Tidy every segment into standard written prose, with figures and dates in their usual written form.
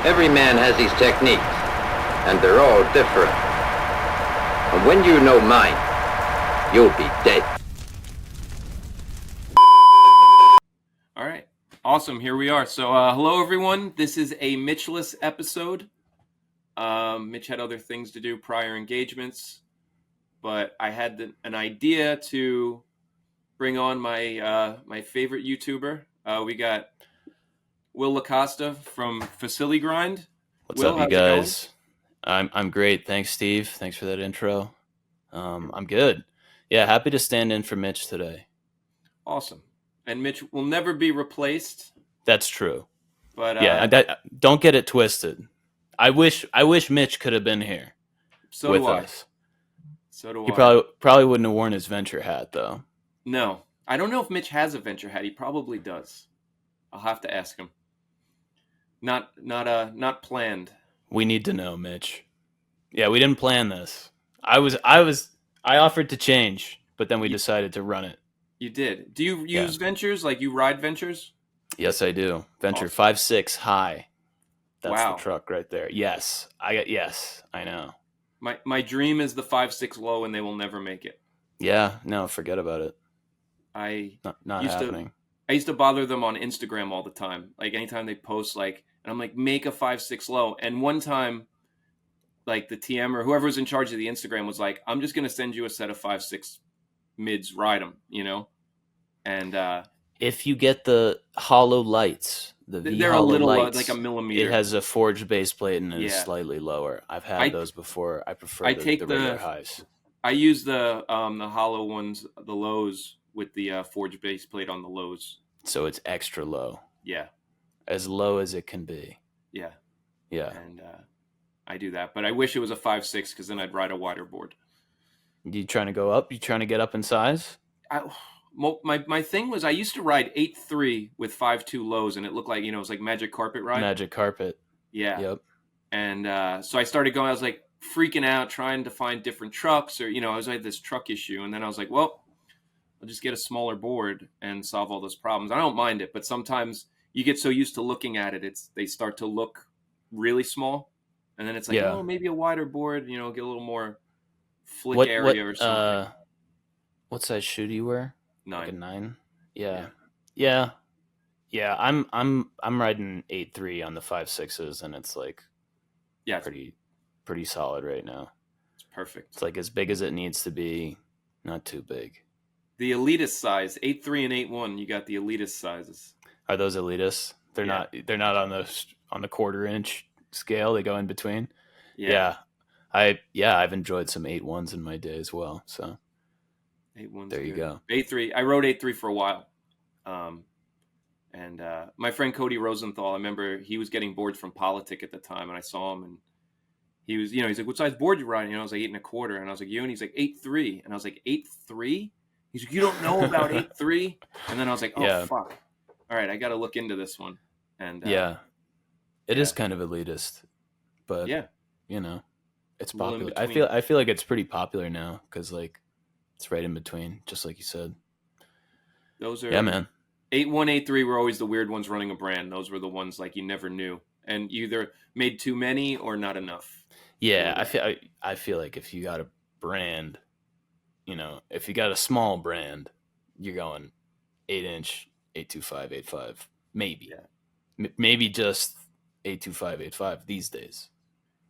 Every man has his techniques, and they're all different. And when you know mine, you'll be dead. All right. Awesome. Here we are. So, hello, everyone. This is a Mitchless episode. Mitch had other things to do, prior engagements, but I had an idea to bring on my favorite YouTuber. We got Will LaCosta from Fusilli Grind. What's Will, up, you how's it going? guys? I'm great. Thanks, Steve. Thanks for that intro. I'm good. Yeah, happy to stand in for Mitch today. Awesome. And Mitch will never be replaced. That's true. But Yeah, don't get it twisted. I wish Mitch could have been here so with do I. us. So do He I. probably wouldn't have worn his venture hat though. No, I don't know if Mitch has a venture hat. He probably does. I'll have to ask him. Not planned. We need to know, Mitch. Yeah, we didn't plan this. I offered to change, but then we decided to run it. You did. Do you use ventures? Like you ride ventures? Yes, I do. Venture Awesome. 5.6 high. That's Wow. the truck right there. Yes, I know. My dream is the 5.6 low, and they will never make it. Yeah, no, forget about it. Not used happening. I used to bother them on Instagram all the time. Like anytime they post, like, and I'm like, make a 5.6 low. And one time, like the TM or whoever was in charge of the Instagram was like, I'm just gonna send you a set of 5.6 mids, ride them, And If you get the hollow lights, the V they're a hollow little lights, like a millimeter. it has a forged base plate and is Yeah. slightly lower. I've had those before. I prefer I the take regular highs. I use the hollow ones, the lows with the forged base plate on the lows. So it's extra low. Yeah. As low as it can be. Yeah. Yeah. And I do that, but I wish it was a 5.6 because then I'd ride a wider board. You trying to go up? You trying to get up in size? My thing was I used to ride 8.3 with 5.2 lows, and it looked like, it was like magic carpet ride. Magic carpet. Yeah. Yep. And so I started going, I was like freaking out, trying to find different trucks, or, I was like this truck issue. And then I was like, well, I'll just get a smaller board and solve all those problems. I don't mind it, but sometimes you get so used to looking at it, they start to look really small. And then it's like, oh, maybe a wider board, get a little more flick area or something. What size shoe do you wear? 9. Like a 9? Yeah. I'm riding 8.3 on the 5.6s, and it's like pretty solid right now. It's perfect. It's like as big as it needs to be, not too big. The elitist size, 8.3 and 8.1. You got the elitist sizes. Are those elitists? They're not on the quarter inch scale. They go in between. Yeah. I've enjoyed some 8.1s in my day as well. So 8.1s. There you go. 8.3. I rode 8.3 for a while. And my friend Cody Rosenthal, I remember he was getting boards from Politic at the time, and I saw him, and he was, he's like, what size board you riding? I was like 8.25, and I was like, you? And he's like 8.3, and I was like 8.3. He's like, you don't know about 8.3? And then I was like, oh fuck! All right, I got to look into this one. And it is kind of elitist, but it's popular. I feel like it's pretty popular now because like it's right in between, just like you said. Those are man. 8.1, 8.3 were always the weird ones running a brand. Those were the ones like you never knew, and you either made too many or not enough. Yeah, I feel like if you got a brand, if you got a small brand, you're going 8-inch, 8.25, 8.5, maybe. Yeah. Maybe just 8.25, 8.5 these days.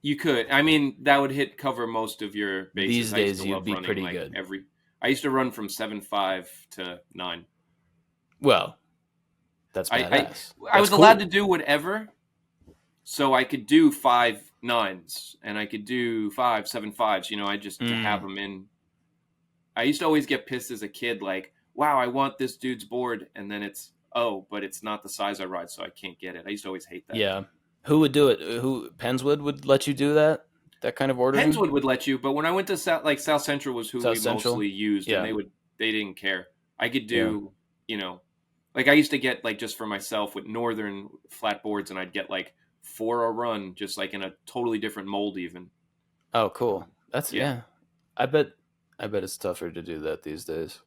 You could. I mean, that would cover most of your bases. These days you'd be pretty good. I used to run from 7.5 to 9. Well, that's badass. I was allowed to do whatever, so I could do 5.9s and I could do 5.75s. I just to have them in. I used to always get pissed as a kid, like, wow, I want this dude's board, and then it's, but it's not the size I ride, so I can't get it. I used to always hate that. Yeah. Who would do it? Penswood would let you do that? That kind of ordering? Penswood would let you, but when I went to South Central was who we mostly used, and they didn't care. I could do, like I used to get like just for myself with Northern flat boards, and I'd get like 4 a run, just like in a totally different mold even. Oh, cool. That's I bet it's tougher to do that these days.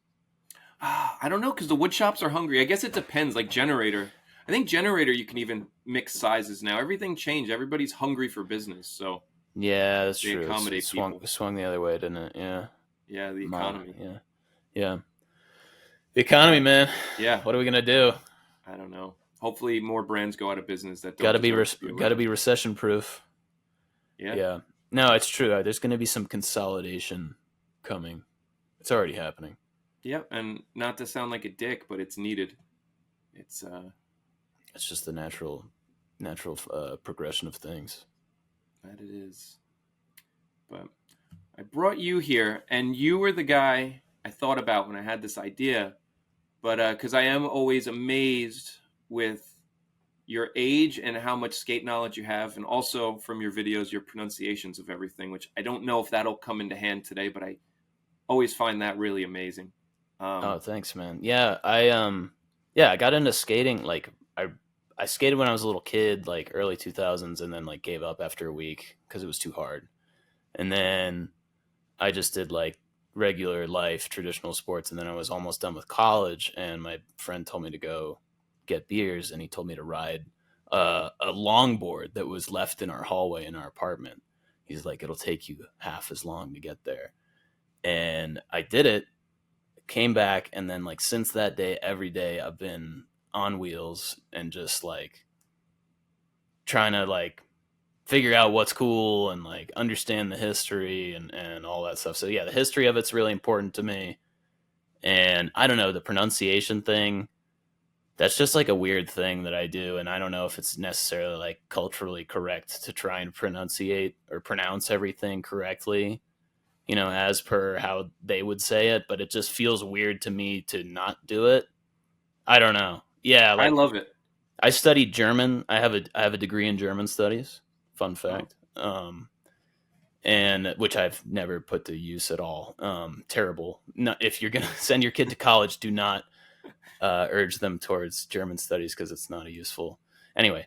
I don't know, because the wood shops are hungry. I guess it depends. Like Generator, I think generator you can even mix sizes now. Everything changed. Everybody's hungry for business, so Yeah, that's they true. accommodate people. Swung the other way, didn't it? Yeah. Yeah, the economy. Yeah. Yeah. The economy, man. Yeah. What are we gonna do? I don't know. Hopefully, more brands go out of business that don't Got to be deserve to be got to around. be recession proof. Yeah. Yeah. No, it's true. There's going to be some consolidation coming. It's already happening. Yeah, and not to sound like a dick, but it's needed. It's just the natural progression of things. That it is. But I brought you here, and you were the guy I thought about when I had this idea. But because I am always amazed with your age and how much skate knowledge you have, and also from your videos, your pronunciations of everything, which I don't know if that'll come into hand today, but I always find that really amazing. Oh, thanks, man. Yeah, I got into skating. Like I skated when I was a little kid, like early 2000s, and then like gave up after a week because it was too hard. And then I just did like regular life, traditional sports, and then I was almost done with college, and my friend told me to go get beers, and he told me to ride a longboard that was left in our hallway in our apartment. He's like, it'll take you half as long to get there. And I did it, came back, and then like since that day, every day I've been on wheels and just like trying to like figure out what's cool and like understand the history and all that stuff. So yeah, the history of it's really important to me. And I don't know, the pronunciation thing, that's just like a weird thing that I do. And I don't know if it's necessarily like culturally correct to try and pronunciate or pronounce everything correctly, you know, as per how they would say it, but it just feels weird to me to not do it. I don't know. Yeah, I like love it. I studied German. I have a degree in German studies. Fun fact. And which I've never put to use at all. Terrible. No, if you're gonna send your kid to college, do not urge them towards German studies because it's not a useful. Anyway,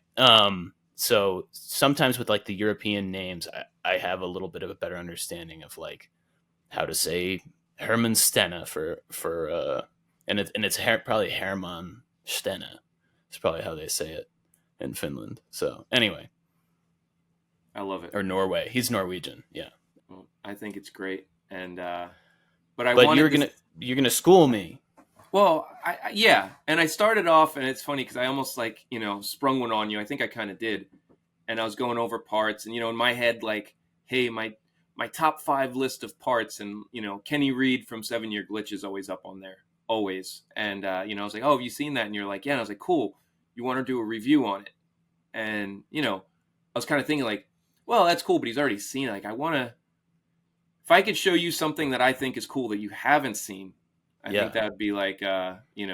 so sometimes with like the European names, I have a little bit of a better understanding of like how to say Hermann Stenne and it's probably Hermann Stenne. It's probably how they say it in Finland. So anyway, I love it. Or Norway. He's Norwegian. Yeah. Well, I think it's great, and but you're gonna school me. Well, yeah, and I started off, and it's funny because I almost like sprung one on you. I think I kind of did, and I was going over parts, and in my head like, hey, my top 5 list of parts, and Kenny Reed from 7 Year Glitch is always up on there, always, and I was like, oh, have you seen that? And you're like, yeah, and I was like, cool. You want to do a review on it? And I was kind of thinking like, well, that's cool, but he's already seen it. Like, I want to, if I could show you something that I think is cool that you haven't seen, I think that would be like, I don't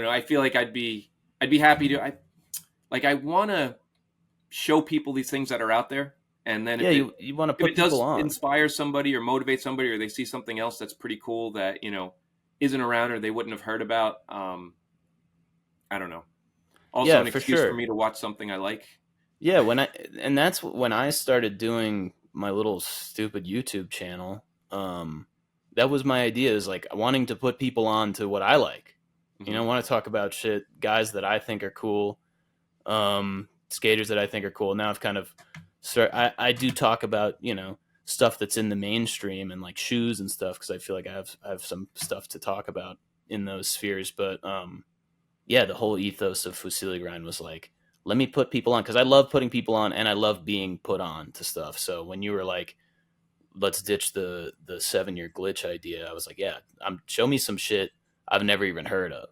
know. I feel like I'd be happy to. I want to show people these things that are out there, and then you want to put people on. Inspire somebody or motivate somebody, or they see something else that's pretty cool that isn't around or they wouldn't have heard about. I don't know. Also, an excuse for me to watch something I like. Yeah, that's when I started doing my little stupid YouTube channel. That was my idea, is like wanting to put people on to what I like. Mm-hmm. I want to talk about shit, guys that I think are cool, skaters that I think are cool. Now I've kind of I do talk about, stuff that's in the mainstream and like shoes and stuff, because I feel like I have some stuff to talk about in those spheres. But yeah, the whole ethos of Fusilli Grind was like, let me put people on, because I love putting people on and I love being put on to stuff. So when you were like, let's ditch the 7 Year Glitch idea, I was like, yeah, show me some shit I've never even heard of.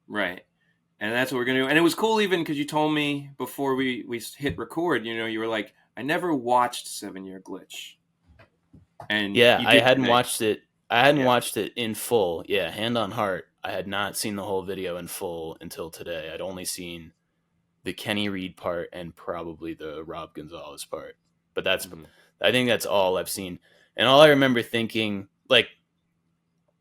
Right. And that's what we're going to do. And it was cool even because you told me before we hit record, you were like, I never watched 7 Year Glitch. And yeah, I hadn't watched it. I hadn't watched it in full. Yeah, hand on heart. I had not seen the whole video in full until today. I'd only seen the Kenny Reed part and probably the Rob Gonzalez part. But that's, I think that's all I've seen. And all I remember thinking, like,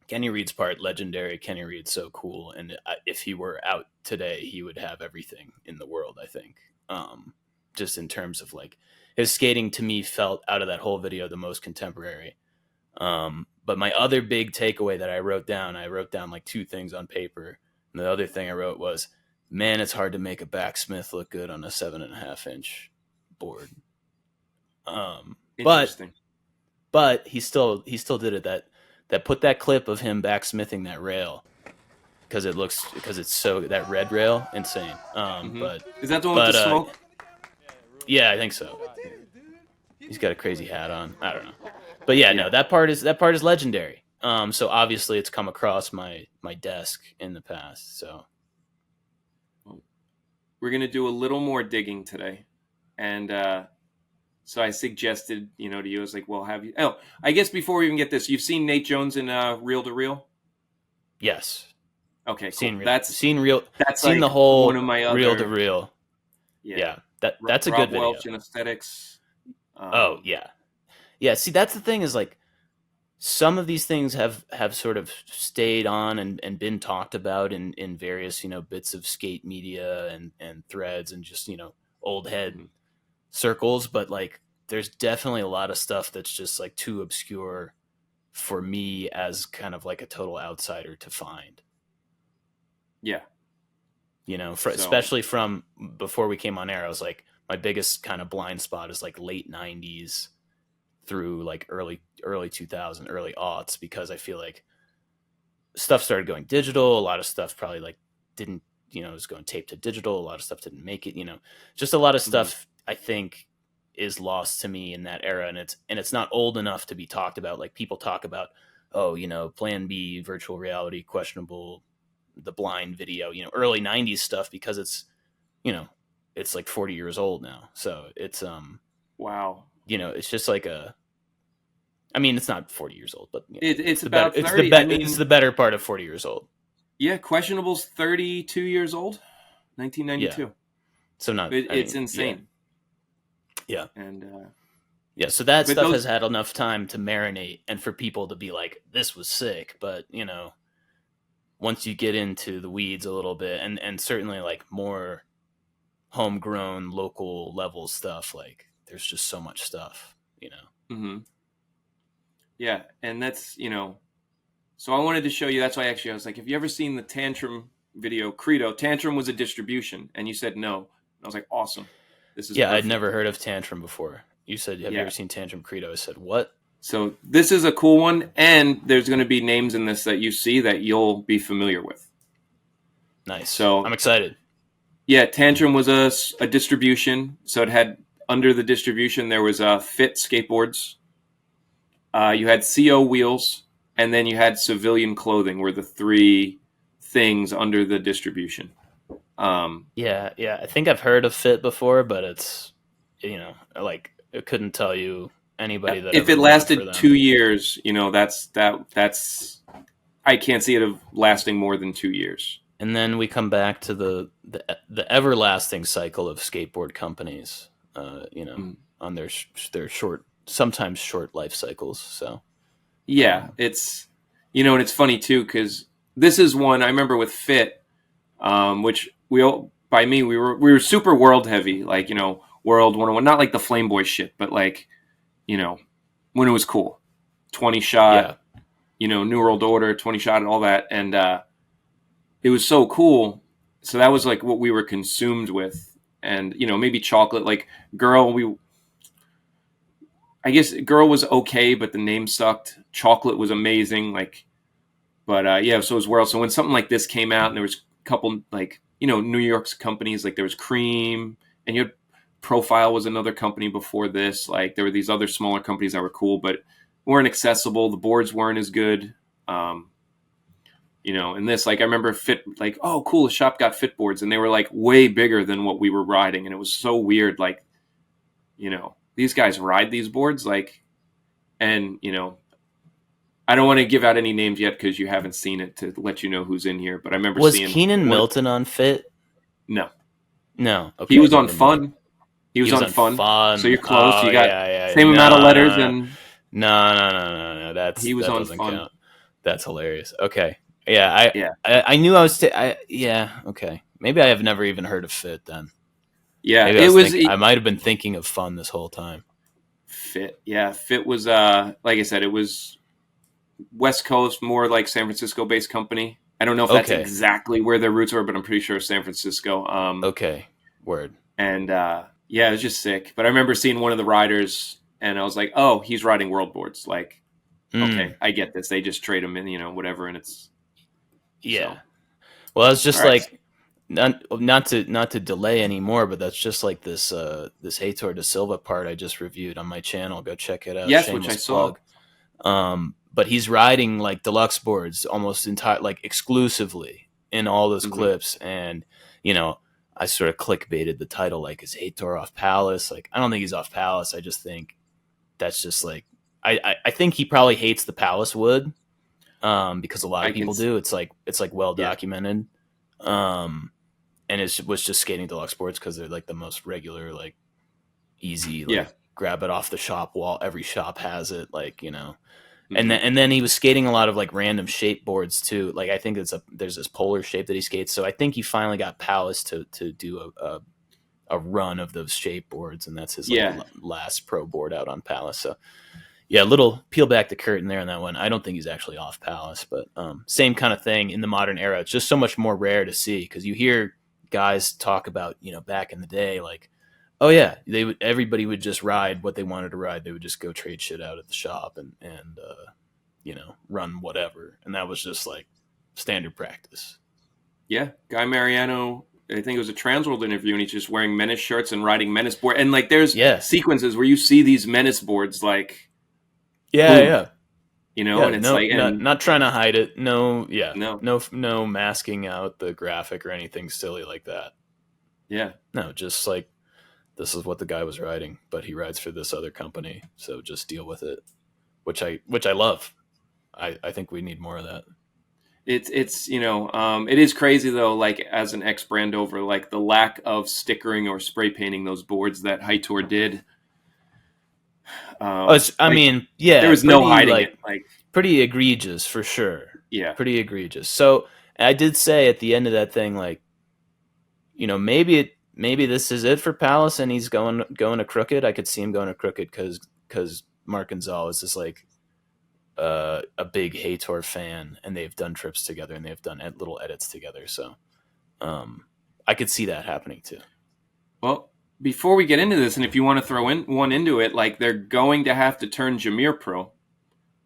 Kenny Reed's part, legendary. Kenny Reed's so cool. And if he were out today, he would have everything in the world, I think. Just in terms of, like, his skating to me felt out of that whole video the most contemporary. But my other big takeaway that I wrote down like 2 things on paper. And And the other thing I wrote was, man, it's hard to make a backsmith look good on a 7.5-inch board. Interesting. But he still did it. That put that clip of him backsmithing that rail because it's so, that red rail, insane. But is that the one with the smoke? Yeah, I think so. He's got a crazy hat on. I don't know, but yeah, no, that part is legendary. So obviously it's come across my desk in the past. So we're gonna do a little more digging today, and so I suggested, to you, I was like, well, have you? Oh, I guess before we even get this, you've seen Nate Jones in Reel to Reel? Yes. Okay, cool. Seen like the whole one of my other Reel to Reel. Yeah. That's a Rob good video. Welch and aesthetics. Oh yeah. Yeah, see, that's the thing, is like some of these things have sort of stayed on and been talked about in various, bits of skate media and threads and just, old head circles, but like there's definitely a lot of stuff that's just like too obscure for me as kind of like a total outsider to find. Yeah. Especially from before we came on air, I was like, my biggest kind of blind spot is like late 90s through like early 2000, early aughts, because I feel like stuff started going digital. A lot of stuff probably like didn't, was going tape to digital. A lot of stuff didn't make it, just a lot of stuff I think is lost to me in that era. And it's not old enough to be talked about. Like people talk about, Plan B, virtual reality, questionable, the blind video, early 90s stuff, because it's, it's like 40 years old now. So it's, wow. It's just like it's not 40 years old, but it's about 30. It's the better part of 40 years old. Yeah. Questionable's 32 years old, 1992. Yeah. So it's insane. Yeah. And, so that stuff has had enough time to marinate and for people to be like, this was sick. But, once you get into the weeds a little bit and certainly like more homegrown local level stuff, like there's just so much stuff, Yeah. And that's, so I wanted to show you, that's why actually I was like, have you ever seen the Tantrum video Credo? Tantrum was a distribution. And you said no. And I was like, awesome. This is perfect. I'd never heard of Tantrum before. You said, have you ever seen Tantrum Credo? I said, what? So this is a cool one, and there's going to be names in this that you see that you'll be familiar with. Nice. So I'm excited. Yeah, Tantrum was a distribution. So it had, under the distribution, there was Fit skateboards. You had CO wheels, and then you had civilian clothing were the three things under the distribution. I think I've heard of Fit before, but it's, like I couldn't tell you anybody that if it lasted 2 years, that's I can't see it lasting more than 2 years. And then we come back to the everlasting cycle of skateboard companies, on their short, sometimes short life cycles. So yeah, it's, and it's funny too, because this is one I remember with Fit, which we were super world heavy, like, World 101, not like the Flame Boy shit, but like, when it was cool, 20 shot, New World Order, 20 shot, and all that. And it was so cool. So that was like what we were consumed with. And, maybe chocolate, like Girl, I guess Girl was okay, but the name sucked. Chocolate was amazing. Like, but so it was World. So when something like this came out and there was a couple, like, New York's companies, like there was Cream, and you had Profile was another company before this. Like there were these other smaller companies that were cool, but weren't accessible. The boards weren't as good. And this, like, I remember Fit, like, oh, cool, the shop got Fit boards, and they were like way bigger than what we were riding. And it was so weird. Like, these guys ride these boards, like, and, I don't want to give out any names yet because you haven't seen it to let you know who's in here. But I remember seeing. Was Keenan Milton on Fit? No. Okay. He was on Fun. He was on fun. So you're close. Oh, you got same amount of letters and. No. He was on doesn't Fun. Count. That's hilarious. Okay. Yeah. I knew I was. Okay. Maybe I have never even heard of Fit then. Yeah. I might have been thinking of Fun this whole time. Fit. Yeah. Fit was like I said, it was West Coast, more like San Francisco based company. I don't know if that's Okay. exactly where their roots were, but I'm pretty sure San Francisco. Okay. Word. And yeah, it was just sick. But I remember seeing one of the riders, and I was like, oh, he's riding world boards. Like, okay, I get this. They just trade them in, whatever, and it's Yeah. So. Well, it's just All right. like not to delay anymore, but that's just like this this Heitor da Silva part I just reviewed on my channel. Go check it out. Yes, which I Shameless saw. plug. But he's riding like deluxe boards almost entire like exclusively in all those clips, and I sort of clickbaited the title like, is Heitor off Palace? Like, I don't think he's off Palace. I just think that's just like I think he probably hates the Palace wood. Because a lot of people do. It's like well documented. And it was just skating deluxe boards because they're like the most regular, like easy, like grab it off the shop wall. Every shop has it, like, And then he was skating a lot of like random shape boards too. Like, I think there's this polar shape that he skates. So I think he finally got Palace to do a run of those shape boards, and that's his last pro board out on Palace. So yeah, a little peel back the curtain there on that one. I don't think he's actually off Palace, but same kind of thing in the modern era. It's just so much more rare to see, because you hear guys talk about, back in the day, like, oh yeah, everybody would just ride what they wanted to ride. They would just go trade shit out at the shop and run whatever, and that was just like standard practice. Yeah, Guy Mariano, I think it was a Transworld interview, and he's just wearing Menace shirts and riding Menace board, and like there's sequences where you see these Menace boards like. Yeah. And it's like not trying to hide it. No masking out the graphic or anything silly like that. Yeah. No, just like this is what the guy was riding, but he rides for this other company, so just deal with it. Which I love. I think we need more of that. It's it is crazy though, like as an ex-brand over, like the lack of stickering or spray painting those boards that Heitor did. I mean, there was no hiding it. Like pretty egregious for sure. Yeah, pretty egregious. So I did say at the end of that thing, like, maybe this is it for Palace, and he's going to Crooked. I could see him going to Crooked because Mark Gonzalez is like a big Heitor fan, and they've done trips together, and they've done little edits together. So I could see that happening too. Well, before we get into this, and if you want to throw one into it, like they're going to have to turn Jameer pro.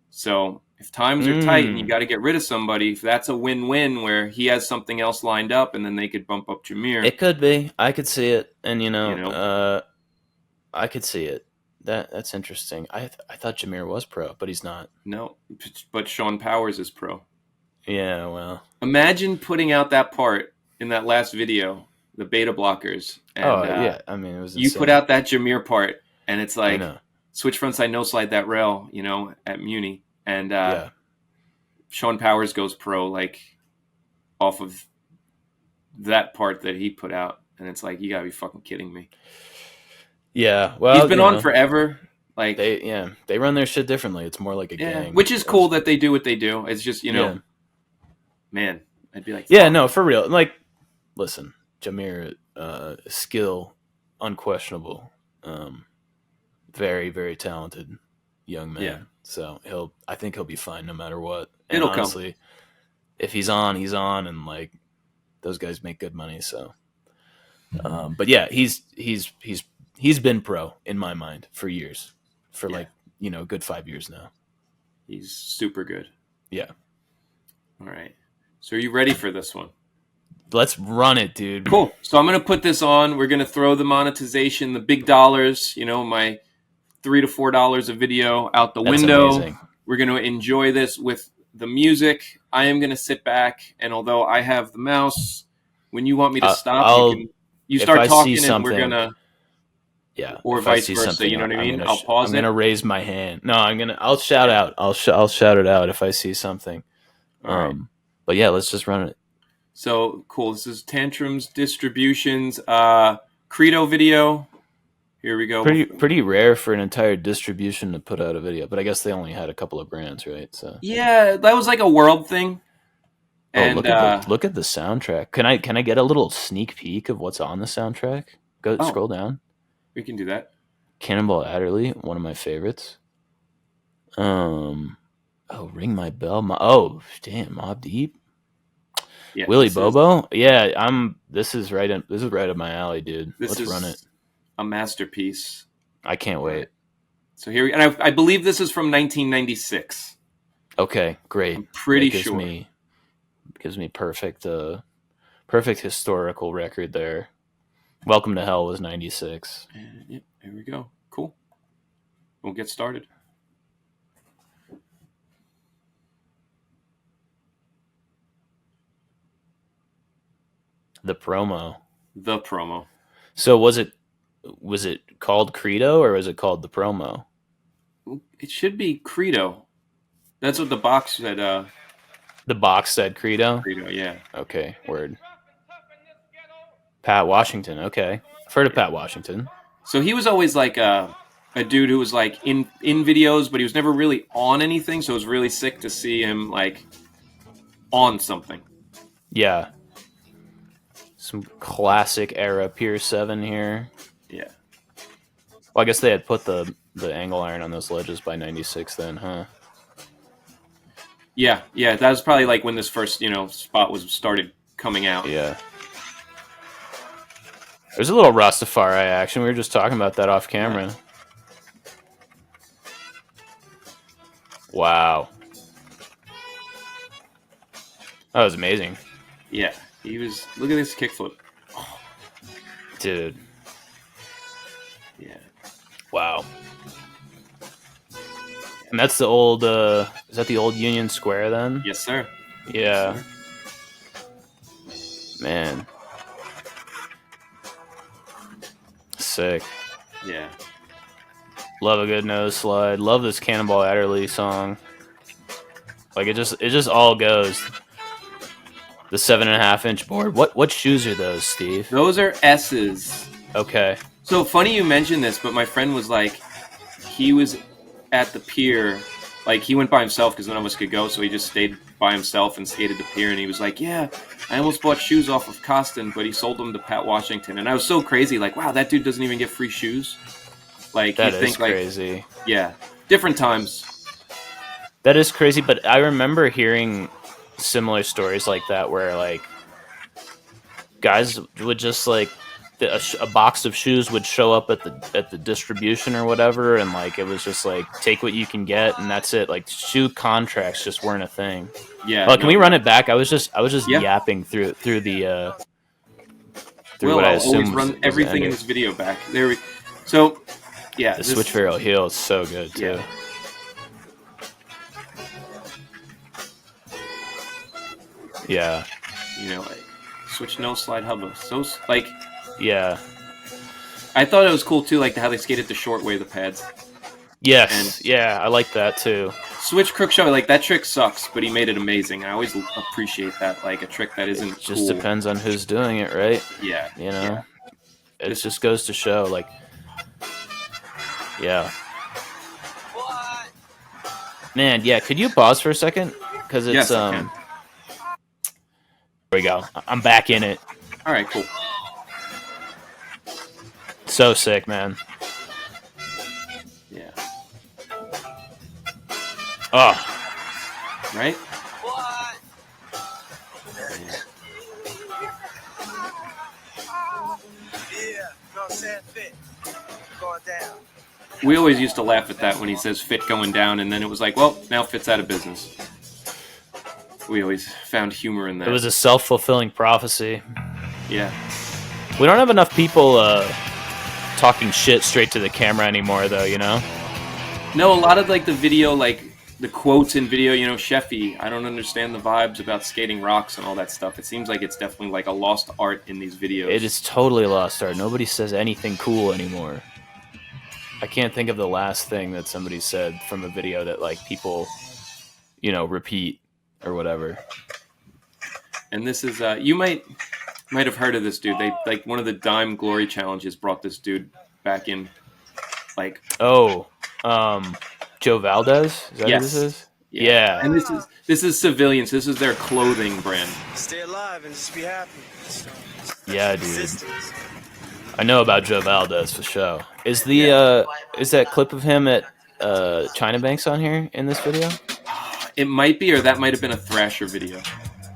So if times are tight and you got to get rid of somebody, that's a win-win where he has something else lined up, and then they could bump up Jameer. It could be. I could see it, and I could see it. That's interesting. I thought Jameer was pro, but he's not. No, but Sean Powers is pro. Yeah, well. Imagine putting out that part in that last video, the beta blockers. And, yeah. I mean, it was insane. You put out that Jameer part, and it's like switch front side, no slide that rail, at Muni. And Sean Powers goes pro, like, off of that part that he put out. And it's like, you got to be fucking kidding me. Yeah, well, he's been on forever. Like they run their shit differently. It's more like a gang, which is cool that they do what they do. It's just man, I'd be like, no, for real. Like, listen, Jameer, skill unquestionable, very very talented young man. Yeah. So I think he'll be fine no matter what. And it'll honestly, come. If he's on, and like those guys make good money. So, but yeah, he's been pro in my mind for years, for like, a good 5 years now. He's super good. Yeah. All right. So are you ready for this one? Let's run it, dude. Cool. So I'm going to put this on. We're going to throw the monetization, the big dollars, my $3 to $4 a video out the window. Amazing. We're going to enjoy this with the music. I am going to sit back, and although I have the mouse, when you want me to stop, you start talking and we're going to... Yeah, or vice versa. You know what I mean? I'll pause. I'm gonna raise my hand. No, I'll shout out. I'll shout it out if I see something. Right. But yeah, let's just run it. So cool. This is Tantrum's Distribution's Credo video. Here we go. Pretty rare for an entire distribution to put out a video, but I guess they only had a couple of brands, right? So yeah, that was like a world thing. And look at the soundtrack. Can I get a little sneak peek of what's on the soundtrack? Scroll down. We can do that. Cannonball Adderley, one of my favorites. Ring My Bell. Damn, Mobb Deep. Yeah, Willie Bobo? Yeah, this is right up my alley, dude. Let's run it. A masterpiece. I can't wait. So here, and I believe this is from 1996. Okay, great. I'm pretty sure. Gives me perfect historical record there. Welcome to Hell was 96. Yeah, here we go. Cool. We'll get started. The promo. So was it called Credo or was it called the promo? It should be Credo. That's what the box said. The box said Credo? Credo, yeah. Okay, word. Pat Washington, okay. I've heard of Pat Washington. So he was always like a dude who was like in videos, but he was never really on anything, so it was really sick to see him like on something. Yeah. Some classic era Pier 7 here. Yeah. Well, I guess they had put the angle iron on those ledges by 96 then, huh? Yeah. That was probably like when this first, spot was started coming out. Yeah. There's a little Rastafari action. We were just talking about that off camera. Wow. That was amazing. Yeah. He was... Look at this kickflip. Oh. Dude. Yeah. Wow. And that's the old... is that the old Union Square then? Yes, sir. Yeah. Yes, sir. Man. Sick. Yeah. Love a good nose slide. Love this Cannonball Adderley song. Like it just all goes. The 7.5-inch board. What shoes are those, Steve? Those are S's. Okay. So funny you mentioned this, but my friend was like, he was at the pier, like he went by himself because none of us could go, so he just stayed by himself and skated the pier, and he was like, yeah, I almost bought shoes off of Costin, but he sold them to Pat Washington. And I was so crazy, like, wow, that dude doesn't even get free shoes. Like, that you is think, crazy. Like, yeah, different times. That is crazy, but I remember hearing similar stories like that where, like, guys would just, like, a box of shoes would show up at the distribution or whatever, and, like, it was just, like, take what you can get, and that's it. Like, shoe contracts just weren't a thing. Yeah. Oh, can we run it back? I was just yapping through Will, what I assume always run everything in this video back. So, yeah. The switch varial heel is so good, too. Yeah. Yeah. Like, switch no slide hubba. So, like... Yeah. I thought it was cool, too, like how they skated the short way of the pads. Yes. Yeah, I like that, too. Switch crook shove, like, that trick sucks, but he made it amazing. I always appreciate that, like, a trick that isn't It just depends on who's doing it, right? Yeah. You know? Yeah. It just goes to show, like... Yeah. Man, yeah, could you pause for a second? Because it's, yes, I can. There we go. I'm back in it. All right, cool. So sick, man. Yeah. Oh. Right? We always used to laugh at that when he says Fit going down, and then it was like, well, now Fit's out of business. We always found humor in that. It was a self-fulfilling prophecy. Yeah. We don't have enough people talking shit straight to the camera anymore, though, you know? No, a lot of, like, the video, like, the quotes in video, Sheffy, I don't understand the vibes about skating rocks and all that stuff. It seems like it's definitely, like, a lost art in these videos. It is totally lost art. Nobody says anything cool anymore. I can't think of the last thing that somebody said from a video that, like, people, repeat or whatever. And this is, you might have heard of this dude. They, like, one of the Dime Glory Challenges brought this dude back in, like... Oh, Joe Valdez? Is that who this is? Yeah. And this is Civilians. This is their clothing brand. Stay alive and just be happy. Yeah, dude. I know about Joe Valdez for sure. Is that clip of him at China Banks on here in this video? It might be, or that might have been a Thrasher video.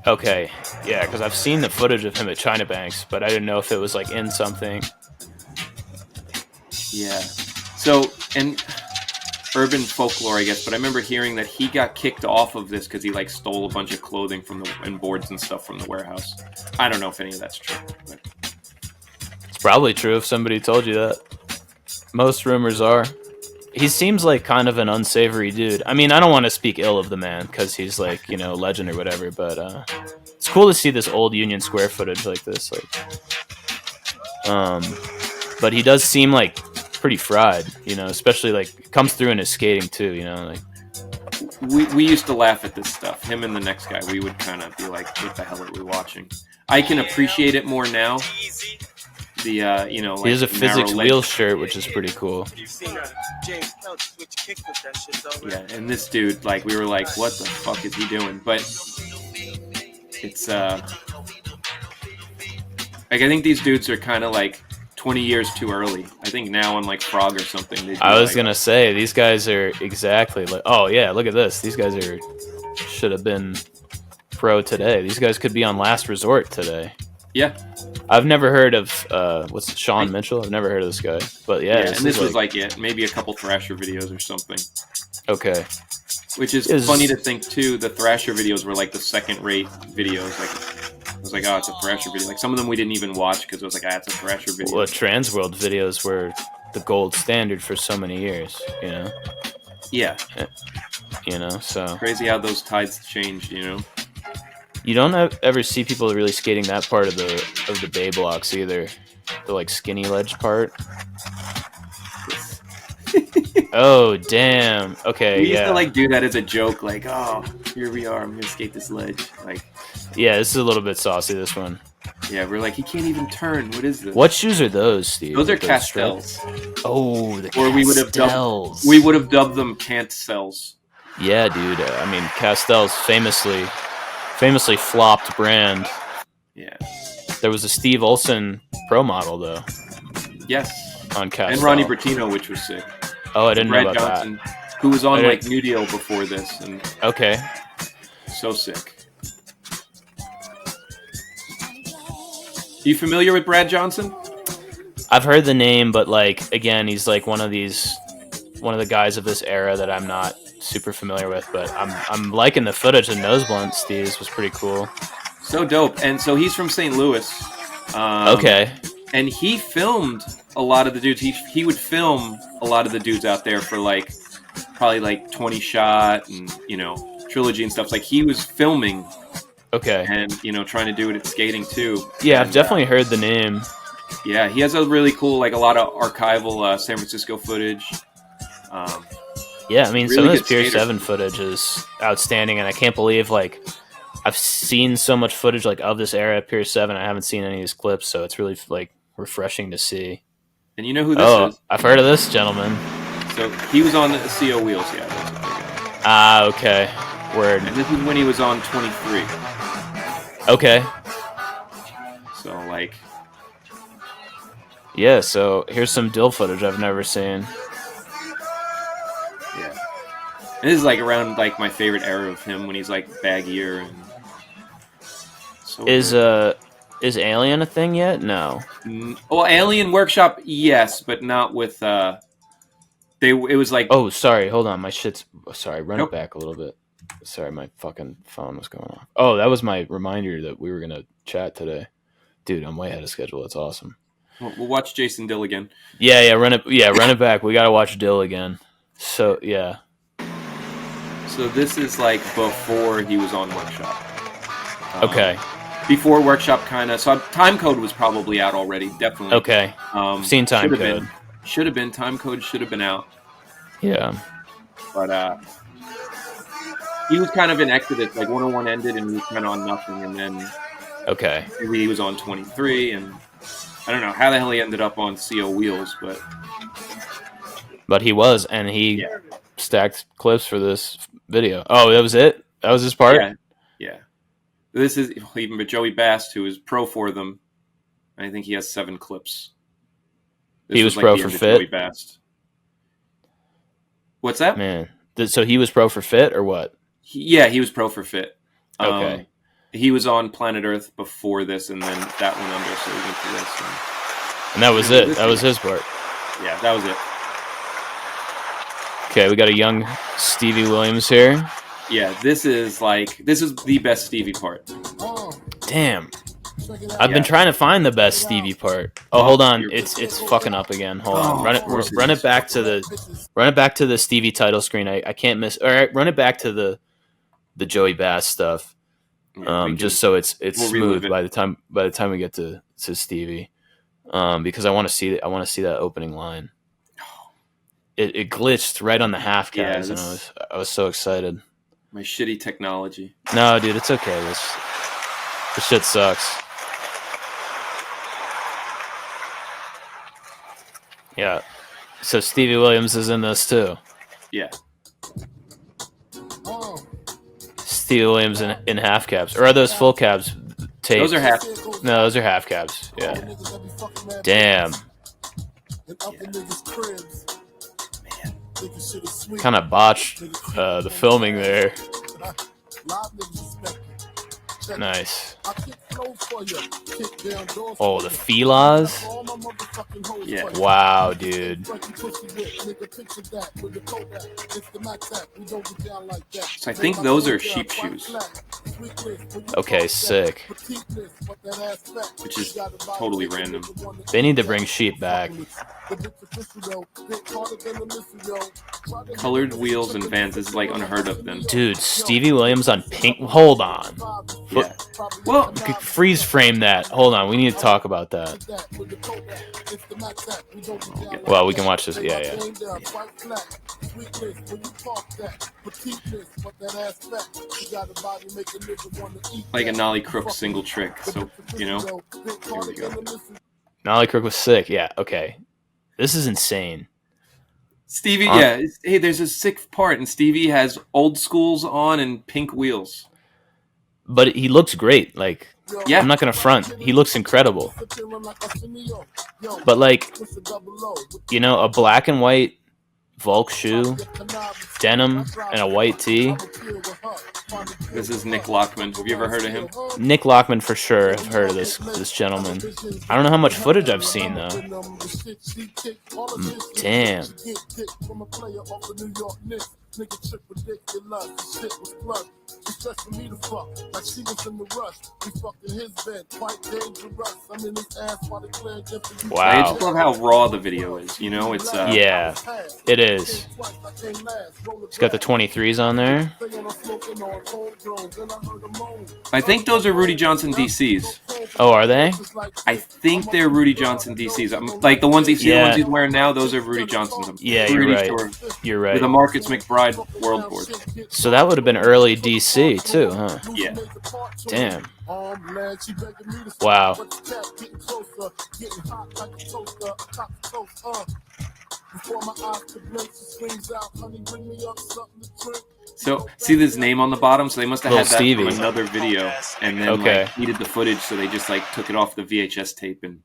Okay, Yeah, because I've seen the footage of him at China Banks, but I didn't know if it was like in something. Yeah. So, and urban folklore, I guess, but I remember hearing that he got kicked off of this because he like stole a bunch of clothing and boards and stuff from the warehouse. I don't know if any of that's true. But... It's probably true if somebody told you that. Most rumors are. He seems like kind of an unsavory dude. I mean, I don't want to speak ill of the man because he's like, you know, legend or whatever, but it's cool to see this old Union Square footage like this. But he does seem like pretty fried, you know, especially like comes through in his skating too, you know, like we used to laugh at this stuff. Him and the next guy, we would kind of be like, what the hell are we watching? I can appreciate it more now. The you know, like, he has a Physics Wheels shirt, which is pretty cool. Yeah, and this dude, like, we were like, what the fuck is he doing? But it's like, I think these dudes are kind of like 20 years too early. I think now on like Frog or something. I was gonna say these guys are exactly like. Oh yeah, look at this. These guys should have been pro today. These guys could be on Last Resort today. Yeah. I've never heard of what's Sean Mitchell. I've never heard of this guy, but yeah. And this was like maybe a couple Thrasher videos or something. Okay. Which is funny to think too. The Thrasher videos were like the second-rate videos. Like it was like, oh, it's a Thrasher video. Like some of them we didn't even watch because it was like, it's a Thrasher video. Well, Transworld videos were the gold standard for so many years. You know. Yeah. You know, so crazy how those tides changed. You know. You don't ever see people really skating that part of the bay blocks either. The like skinny ledge part. Oh damn! Okay, we used to like do that as a joke, like, oh, here we are. I'm gonna skate this ledge. Like, yeah, this is a little bit saucy. This one. Yeah, we're like, he can't even turn. What is this? What shoes are those, Steve? Those are Castells. Oh, the or Castells. We would have dubbed them Cantcells. Yeah, dude. I mean, Castells famously flopped brand. Yeah. There was a Steve Olson pro model though. Yes. On Castell. And Ronnie Bertino, which was sick. Oh, I didn't know about Johnson, who was on like New Deal before this, and okay. So sick. You familiar with Brad Johnson? I've heard the name, but like again, he's like one of the guys of this era that I'm not super familiar with, but I'm liking the footage. The nose blunt Steve's was pretty cool. So dope. And so he's from St. Louis. Okay. And he filmed a lot of the dudes. He would film a lot of the dudes out there for like probably like 20 Shot and Trilogy and stuff. Like he was filming. Okay. And trying to do it at skating too. Yeah, I've definitely heard the name. Yeah, he has a really cool, like a lot of archival San Francisco footage. Yeah, I mean, really some of this Pier 7 footage is outstanding, and I can't believe, like, I've seen so much footage, like, of this era at Pier 7. I haven't seen any of these clips, so it's really, like, refreshing to see. And you know who this is? I've heard of this gentleman. So, he was on the CO Wheels, yeah. That's what they got. Okay. Word. And this is when he was on 23. Okay. So, like... Yeah, so here's some Dill footage I've never seen. Yeah. And this is like around like my favorite era of him when he's like baggier and so is Alien a thing yet? No. Well, Alien Workshop, yes, but not with it was like oh, sorry, hold on. My shit's sorry, run it back a little bit. Sorry, my fucking phone was going off. Oh, that was my reminder that we were gonna chat today. Dude, I'm way ahead of schedule. That's awesome. We'll watch Jason Dill again. Yeah, run it back. We gotta watch Dill again. So yeah. So this is like before he was on Workshop. Okay. Before Workshop, kind of. So Time Code was probably out already, definitely. Okay. Seen Time Code. Should have been. Time Code should have been out. Yeah. But he was kind of in Exodus. Like 101 ended, and he was kind of on nothing, and then okay, maybe he was on 23, and. I don't know how the hell he ended up on CO Wheels, but he was, and he stacked clips for this video. Oh, that was it? That was his part? Yeah. This is even but Joey Bast, who is pro for them. I think he has 7 clips. He was pro for Fit? Joey Bast. What's that? Man. So he was pro for Fit or what? He was pro for Fit. Okay. He was on Planet Earth before this, and then that went under, so he went to this. And that was it. That was his part. Yeah, that was it. Okay, we got a young Stevie Williams here. Yeah, this is the best Stevie part. Damn. I've been trying to find the best Stevie part. Oh, hold on. It's fucking up again. Hold on. Run it back to the Stevie title screen. I can't miss. All right, run it back to the Joey Bass stuff. Just so it's smooth by the time we get to Stevie. Because I want to see that opening line. It glitched right on the half cabs, and I was so excited. My shitty technology. No, dude, it's okay. This shit sucks. Yeah. So Stevie Williams is in this too. Yeah. Stevie Williams in half cabs. Or are those full cabs taped? Those are half. No, those are half cabs. Yeah. Damn. Kind of botched the filming there. Nice. Oh, the Filas? Yeah. Wow, dude. So I think those are sheep shoes. Okay, sick. Which is totally random. They need to bring sheep back. Colored wheels and Vans is like unheard of then. Dude, Stevie Williams on pink. Hold on. Yeah. Well, freeze frame that. Hold on, we need to talk about that. Well, we can watch this. Yeah. Like a Nolly Crook single trick. So, here we go. Nolly Crook was sick. Yeah, okay. This is insane. Stevie, hey, there's a sick part, and Stevie has old schools on and pink wheels. But he looks great. Like, yeah. I'm not going to front. He looks incredible. But, like, a black and white Volk shoe, denim, and a white tee. This is Nick Lockman. Have you ever heard of him? Nick Lockman, for sure. I've heard of this gentleman. I don't know how much footage I've seen, though. Damn. Wow. I just love how raw the video is. It's yeah, it is. It's got the 23s on there. I think those are Rudy Johnson DCs. Oh, are they? I think they're Rudy Johnson DCs. Like the ones the ones he's wearing now, those are Rudy Johnson's. You're right. You're right. With a Marcus McBride World Board. So that would have been early DC too, huh? Yeah. Damn. Wow. So, see this name on the bottom? So they must have had that Stevie from another video, and then needed the footage, so they just took it off the VHS tape and.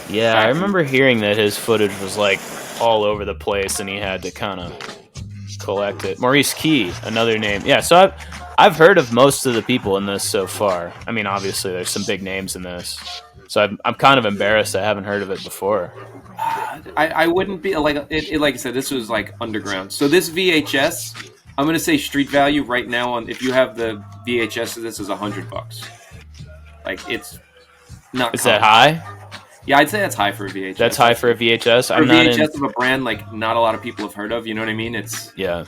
Yeah, I remember hearing that his footage was all over the place, and he had to kind of collect it. Maurice Key, another name. Yeah, so I've heard of most of the people in this so far. I mean, obviously there's some big names in this, so I'm kind of embarrassed I haven't heard of it before. I wouldn't be like I said, this was underground. So this VHS, I'm gonna say street value right now if you have the VHS of this is $100. It's not. Is that high? Yeah, I'd say that's high for a VHS. That's high for a VHS. For a VHS of a brand not a lot of people have heard of. You know what I mean? It's yeah.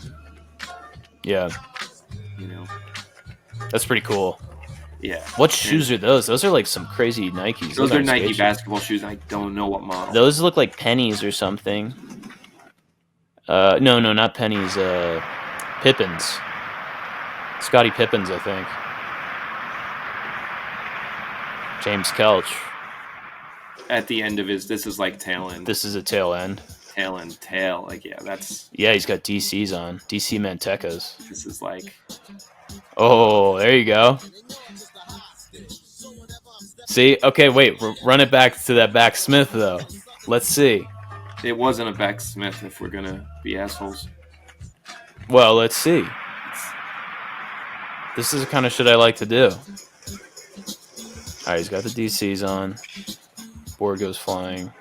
That's pretty cool. Yeah. What shoes are those? Those are some crazy Nikes. Those are Nike basketball shoes. I don't know what model. Those look like pennies or something. No, not pennies. Pippins. Scottie Pippins, I think. James Kelch. At the end of this is tail end. This is a tail end. Tail end, tail. That's. Yeah, he's got DCs on. DC Mantecas. This is Oh, there you go. See? Okay, wait. Run it back to that back Smith, though. Let's see. It wasn't a back Smith if we're going to be assholes. Well, let's see. This is the kind of shit I like to do. All right, he's got the DCs on. Board goes flying.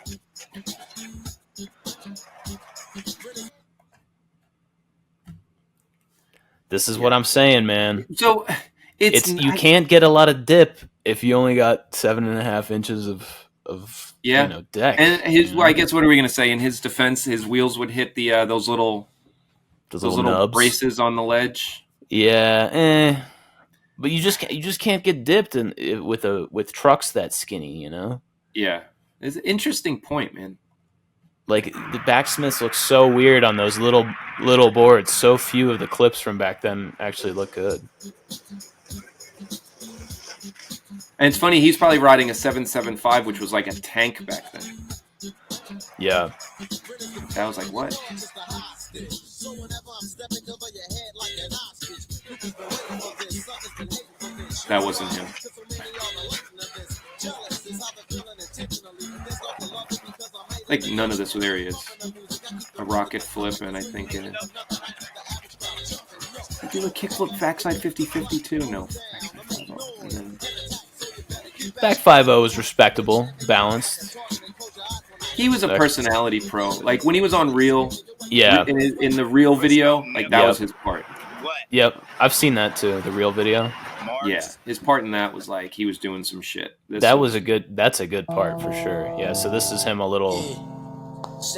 This is what I'm saying, man. So it's you can't get a lot of dip if you only got 7.5 inches of deck. And his, I guess, what are we gonna say? In his defense, his wheels would hit the those little nubs. braces on the ledge. Yeah, but you just can't get dipped with trucks that skinny, you know. Yeah, it's an interesting point, man. Like the backsmiths look so weird on those little boards. So few of the clips from back then actually look good. And it's funny, he's probably riding a 775, which was like a tank back then. Yeah. That was like, what? That wasn't him. Like, none of this. Well, there he is. A rocket flip, and I think do a kickflip backside 50-50 too? No. Back 5-0 was respectable, balanced. He was a personality pro. Like, when he was on Reel, yeah, in the Reel video, like, that was his part. Yep, I've seen that too, the Reel video. Yeah, his part in that was like he was doing some shit. That's a good part for sure. Yeah, so this is him a little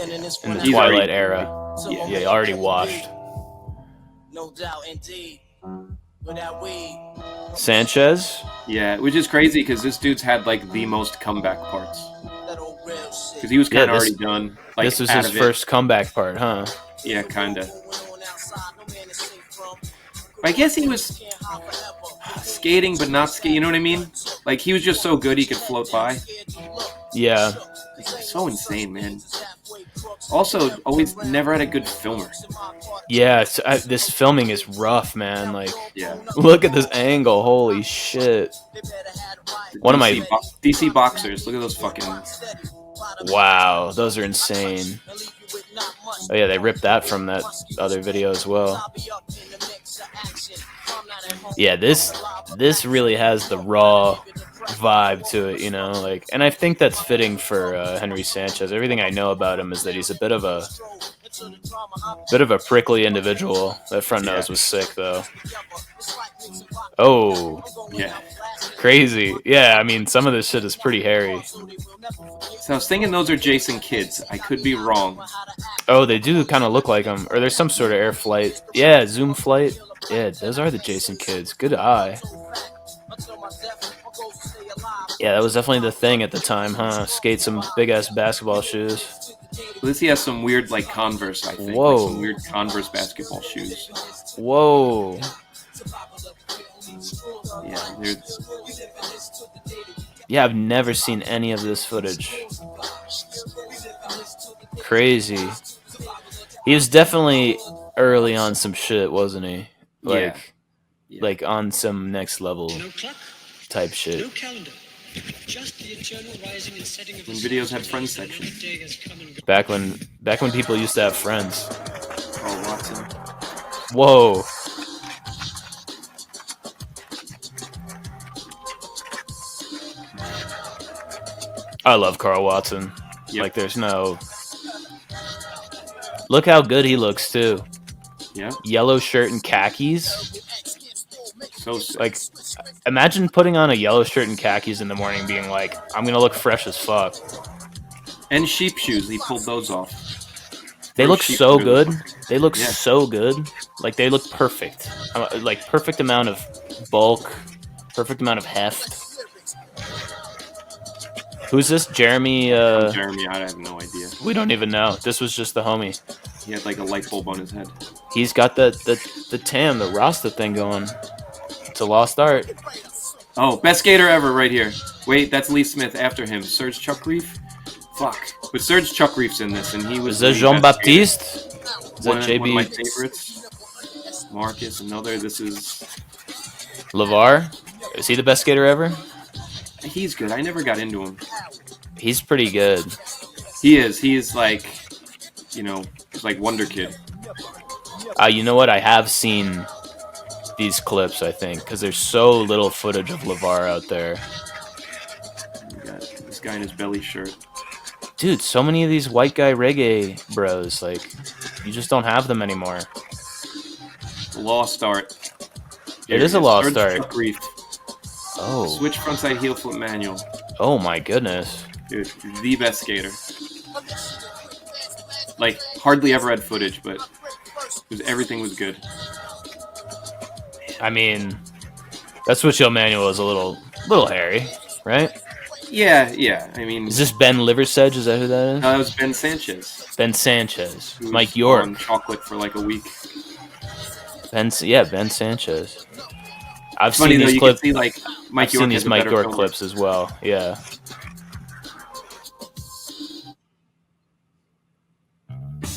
in the Twilight era. Yeah, already washed. No doubt, indeed. Sanchez? Yeah, which is crazy because this dude's had like the most comeback parts. Because he was kind of already done. Like, this was his first comeback part, huh? Yeah, kind of. I guess he was skating, but not skating. You know what I mean? Like, he was just so good he could float by. Yeah. So insane, man. Also, always never had a good filmer. Yeah, this filming is rough, man. Like, yeah. Look at this angle. Holy shit. One of my DC boxers. Look at those fucking. Wow, those are insane. Oh yeah, they ripped that from that other video as well. Yeah, this really has the raw vibe to it, you know, like, and I think that's fitting for Henry Sanchez. Everything I know about him is that he's a bit of a prickly individual. That front nose was sick though. Oh, yeah, crazy. Yeah, I mean, some of this shit is pretty hairy. So I was thinking those are Jason Kids. I could be wrong. Oh, they do kind of look like them, or there's some sort of air flight. Yeah, zoom flight. Yeah, those are the Jason Kids. Good eye. Yeah, that was definitely the thing at the time, huh? Skate some big-ass basketball shoes. At least he has some weird, like, Converse, I think. Whoa. Like some weird Converse basketball shoes. Whoa. Yeah, I've never seen any of this footage. Crazy. He was definitely early on some shit, wasn't he? Like, like on some next level type shit. No calendar. Just the eternal rising and setting of when videos had friends section. Back when people used to have friends. Oh, Watson. Whoa. I love Carl Watson. Yep. Like, there's no... Look how good he looks, too. Yeah. Yellow shirt and khakis. So sick. Like, imagine putting on a yellow shirt and khakis in the morning being like, I'm going to look fresh as fuck. And sheep shoes. He pulled those off. They look so good. They look so good. Like, they look perfect. Like, perfect amount of bulk. Perfect amount of heft. Who's this? Jeremy? Jeremy, I have no idea. We don't even know. This was just the homie. He had like a light bulb on his head. He's got the TAM, the Rasta thing going. It's a lost art. Oh, best skater ever right here. Wait, that's Lee Smith after him. Serge Chuckreef? Fuck. But Serge Chuckreef's in this, and he was... Is that Jean-Baptiste? Is that JB? One of my favorites. Marcus, another. This is... LeVar? Is he the best skater ever? He's good. I never got into him. He's pretty good. He is. He is like, you know, like Wonder Kid. You know what? I have seen these clips, I think, because there's so little footage of LeVar out there. We got this guy in his belly shirt. Dude, so many of these white guy reggae bros, like, you just don't have them anymore. Lost art. It is a lost art. Truck reef. Oh. Switch frontside heel flip manual. Oh my goodness. Dude, the best skater. Like, hardly ever had footage, but everything was good. I mean, that switch heel manual is a little hairy, right? Yeah. I mean, is this Ben Liversedge? Is that who that is? No, that was Ben Sanchez. Ben Sanchez. Mike York. On chocolate for like a week. Ben Sanchez. I've Funny seen though, these you clips. can see like Mike I've York seen these Mike York film. clips as well. Yeah.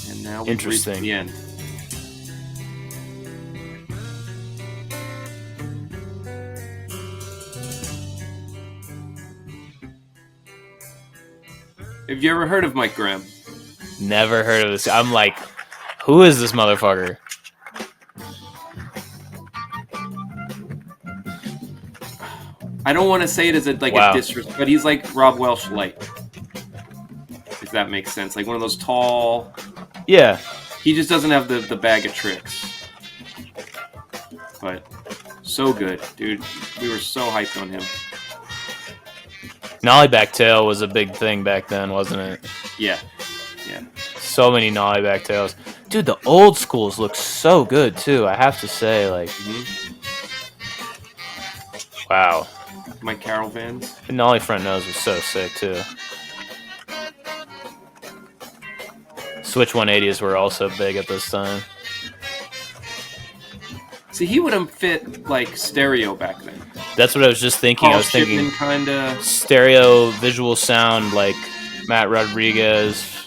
And now we've reached Interesting. the end. Have you ever heard of Mike Graham? Never heard of this. I'm like, who is this motherfucker? I don't want to say it as a disrespect, but he's like Rob Welsh light. If that makes sense. Like one of those tall... Yeah. He just doesn't have the bag of tricks. But so good, dude. We were so hyped on him. Nollie back tail was a big thing back then, wasn't it? Yeah. So many nollie back tails. Dude, the old schools look so good, too. I have to say, like... Wow. My Carol Vans. The nollie front nose was so sick, too. Switch 180s were also big at this time. See, he would have fit, like, stereo back then. That's what I was just thinking. Paul I was thinking Shipman kinda... stereo visual sound like Matt Rodriguez.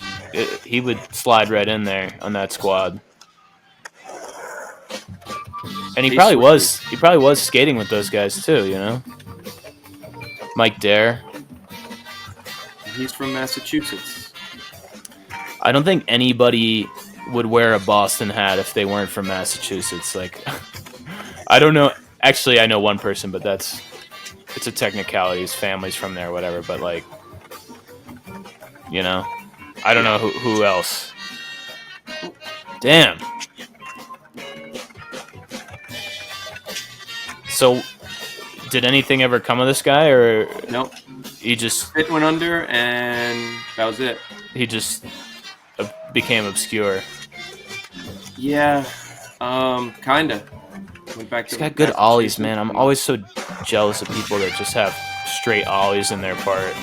He would slide right in there on that squad. And he probably was skating with those guys too, you know? Mike Dare. He's from Massachusetts. I don't think anybody would wear a Boston hat if they weren't from Massachusetts. Like, I don't know. Actually, I know one person, but it's a technicality. His family's from there, or whatever. But like, you know, I don't know who else. Damn. So, did anything ever come of this guy, or nope? He just it went under, and that was it. He just became obscure. Yeah, kinda. Went back to He's got good ollies, man. I'm always so jealous of people that just have straight ollies in their part.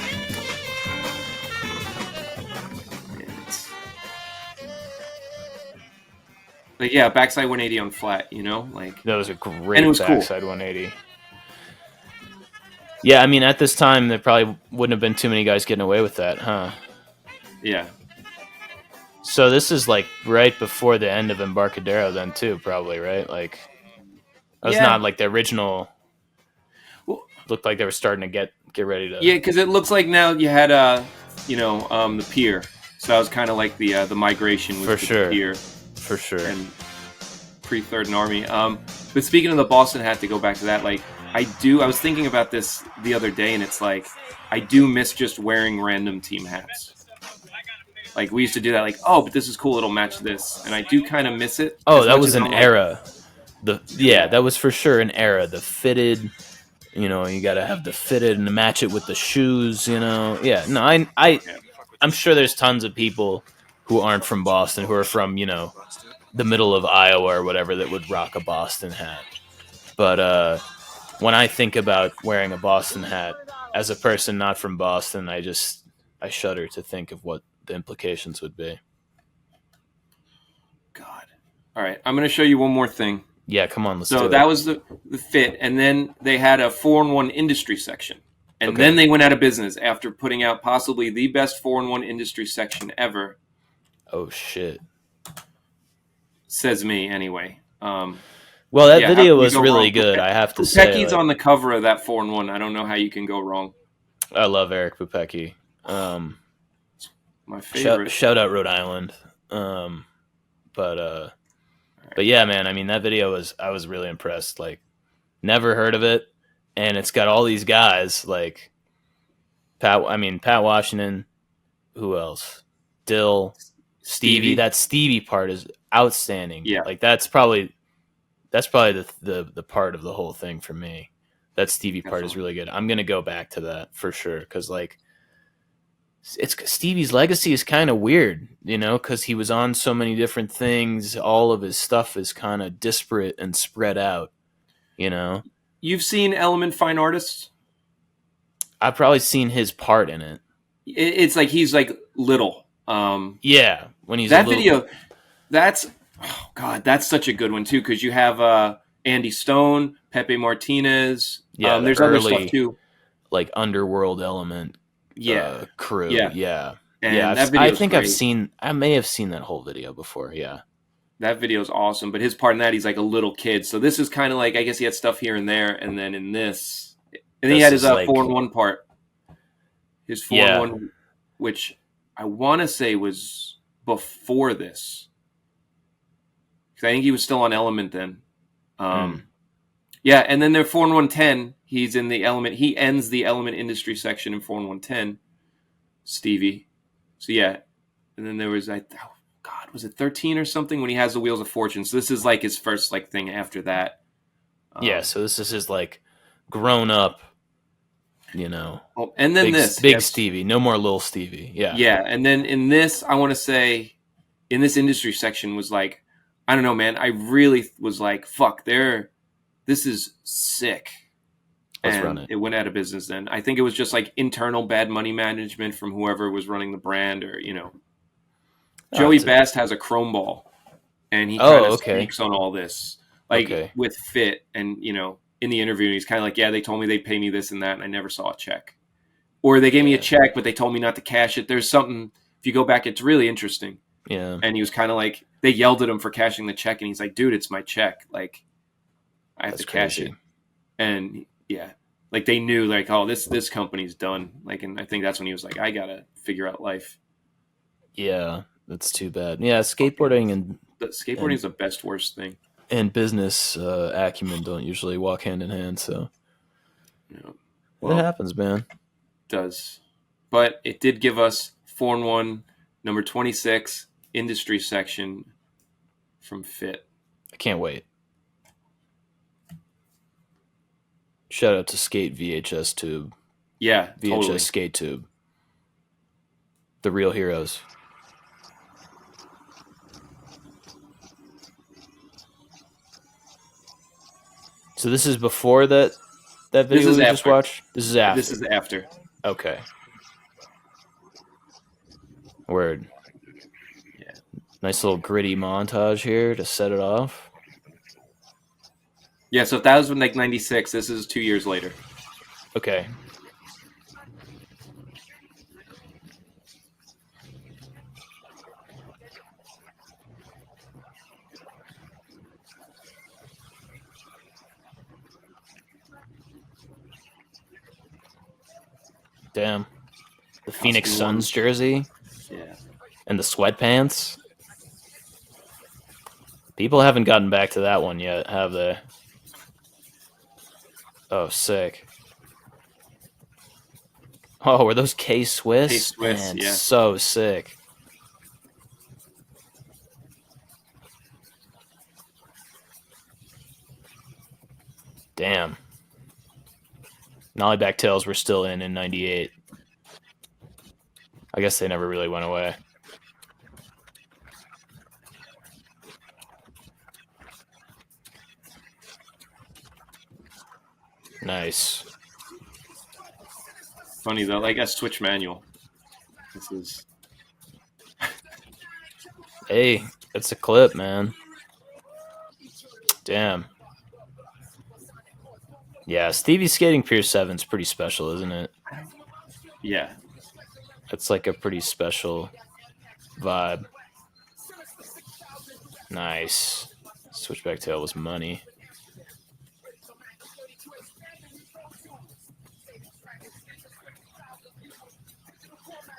Like, yeah, backside 180 on flat, you know? Like, that was a great backside cool. 180. Yeah, I mean, at this time, there probably wouldn't have been too many guys getting away with that, huh? Yeah. So this is, like, right before the end of Embarcadero then, too, probably, right? Like, that was not, like, the original... Well, looked like they were starting to get ready to... Yeah, because it looks like now you had, the pier. So that was kind of like the migration with the pier. For sure. And pre-Third and Army. But speaking of the Boston hat, to go back to that, like, I was thinking about this the other day, and it's like, I do miss just wearing random team hats. Like, we used to do that, like, oh, but this is cool, it'll match this. And I do kind of miss it. Oh, that was an era. That was for sure an era. The fitted, you know, you got to have the fitted and match it with the shoes, you know. Yeah, no, I'm sure there's tons of people who aren't from Boston, who are from, you know, the middle of Iowa or whatever, that would rock a Boston hat. But when I think about wearing a Boston hat, as a person not from Boston, I shudder to think of what the implications would be. God. All right, I'm going to show you one more thing. Yeah, come on, let's do it. So that was the fit, and then they had a 4-in-1 industry section. And then they went out of business after putting out possibly the best 4-in-1 industry section ever. Oh, shit. Says me, anyway. Well, that video was really good, I have to say. Pupecki's on the cover of that 4-in-1. I don't know how you can go wrong. I love Eric Pupecki. My favorite. Shout out Rhode Island. All But yeah, man, I mean, that video I was really impressed. Like, never heard of it. And it's got all these guys like Pat Washington, who else? Dill, Stevie. That Stevie part is outstanding. Yeah. Like that's probably the part of the whole thing for me. That Stevie part is really good. I'm gonna go back to that for sure because like it's Stevie's legacy is kind of weird, you know, because he was on so many different things. All of his stuff is kind of disparate and spread out, you know. You've seen Element Fine Artists? I've probably seen his part in it. It's like he's like little. Yeah, when he's that video. That's that's such a good one too because you have Andy Stone, Pepe Martinez. Yeah, there's other stuff too, like Underworld Element. Crew. Yeah. And yeah. That I think great. I may have seen that whole video before. Yeah. That video is awesome, but his part in that, he's like a little kid. So this is kind of like, I guess he had stuff here and there, and then in this, and then he had his 4-in-1 part. His 4-in-1, which I want to say was before this. Because I think he was still on Element then. Yeah, and then their 4-in-110, he's in the Element. He ends the Element industry section in 4-in-110, Stevie. So yeah, and then there was, was it 13 or something when he has the Wheels of Fortune? So this is like his first like thing after that. Yeah, so this is his like grown up, you know. Oh, and then big Stevie, no more little Stevie. Yeah. Yeah, and then in this, I want to say, in this industry section was like, I don't know, man. I really was like, fuck, this is sick. Let's run it. It went out of business then. I think it was just like internal bad money management from whoever was running the brand, or you know. Joey Bast has a chrome ball, and he kind of speaks on all this, like with Fit, and you know, in the interview, he's kind of like, "Yeah, they told me they'd pay me this and that, and I never saw a check, or they gave me a check, but they told me not to cash it." There's something. If you go back, it's really interesting. Yeah, and he was kind of like, they yelled at him for cashing the check, and he's like, "Dude, it's my check. Like, I have to cash it." And yeah, like they knew, like, oh, this company's done. Like, and I think that's when he was like, I gotta figure out life. Yeah. That's too bad. Yeah, skateboarding is the best worst thing. And business acumen don't usually walk hand in hand, so it happens, man. It does. But it did give us 4-in-1, number 26, industry section from Fit. I can't wait. Shout out to Skate VHS Tube. Yeah, VHS totally. Skate Tube. The real heroes. So this is before that video we just watched? This is after. This is after. Okay. Word. Yeah. Nice little gritty montage here to set it off. Yeah, so if that was like 96, this is 2 years later. Okay. Damn. The Phoenix Suns jersey. Yeah. And the sweatpants. People haven't gotten back to that one yet, have they? Oh, sick. Oh, were those K-Swiss? K-Swiss, man, yeah. So sick. Damn. Nollie Backtails were still in 98. I guess they never really went away. Nice. Funny though, like a switch manual. This is. Hey, it's a clip, man. Damn. Yeah, Stevie's Skating Pier 7's pretty special, isn't it? Yeah. It's like a pretty special vibe. Nice. Switchback tail was money.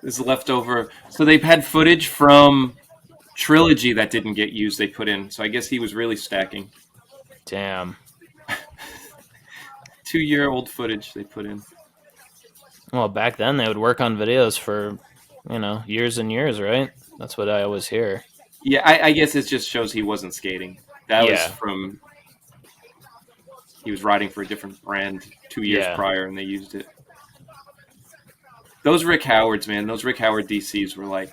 This is leftover. So they've had footage from trilogy that didn't get used they put in. So I guess he was really stacking. Damn. 2-year-old footage they put in. Well, back then they would work on videos for, years and years, right? That's what I always hear. Yeah, I guess it just shows he wasn't skating. That was Yeah. from... He was riding for a different brand 2 years prior, and they used it. Those Rick Howards, man. Those Rick Howard DCs were, like,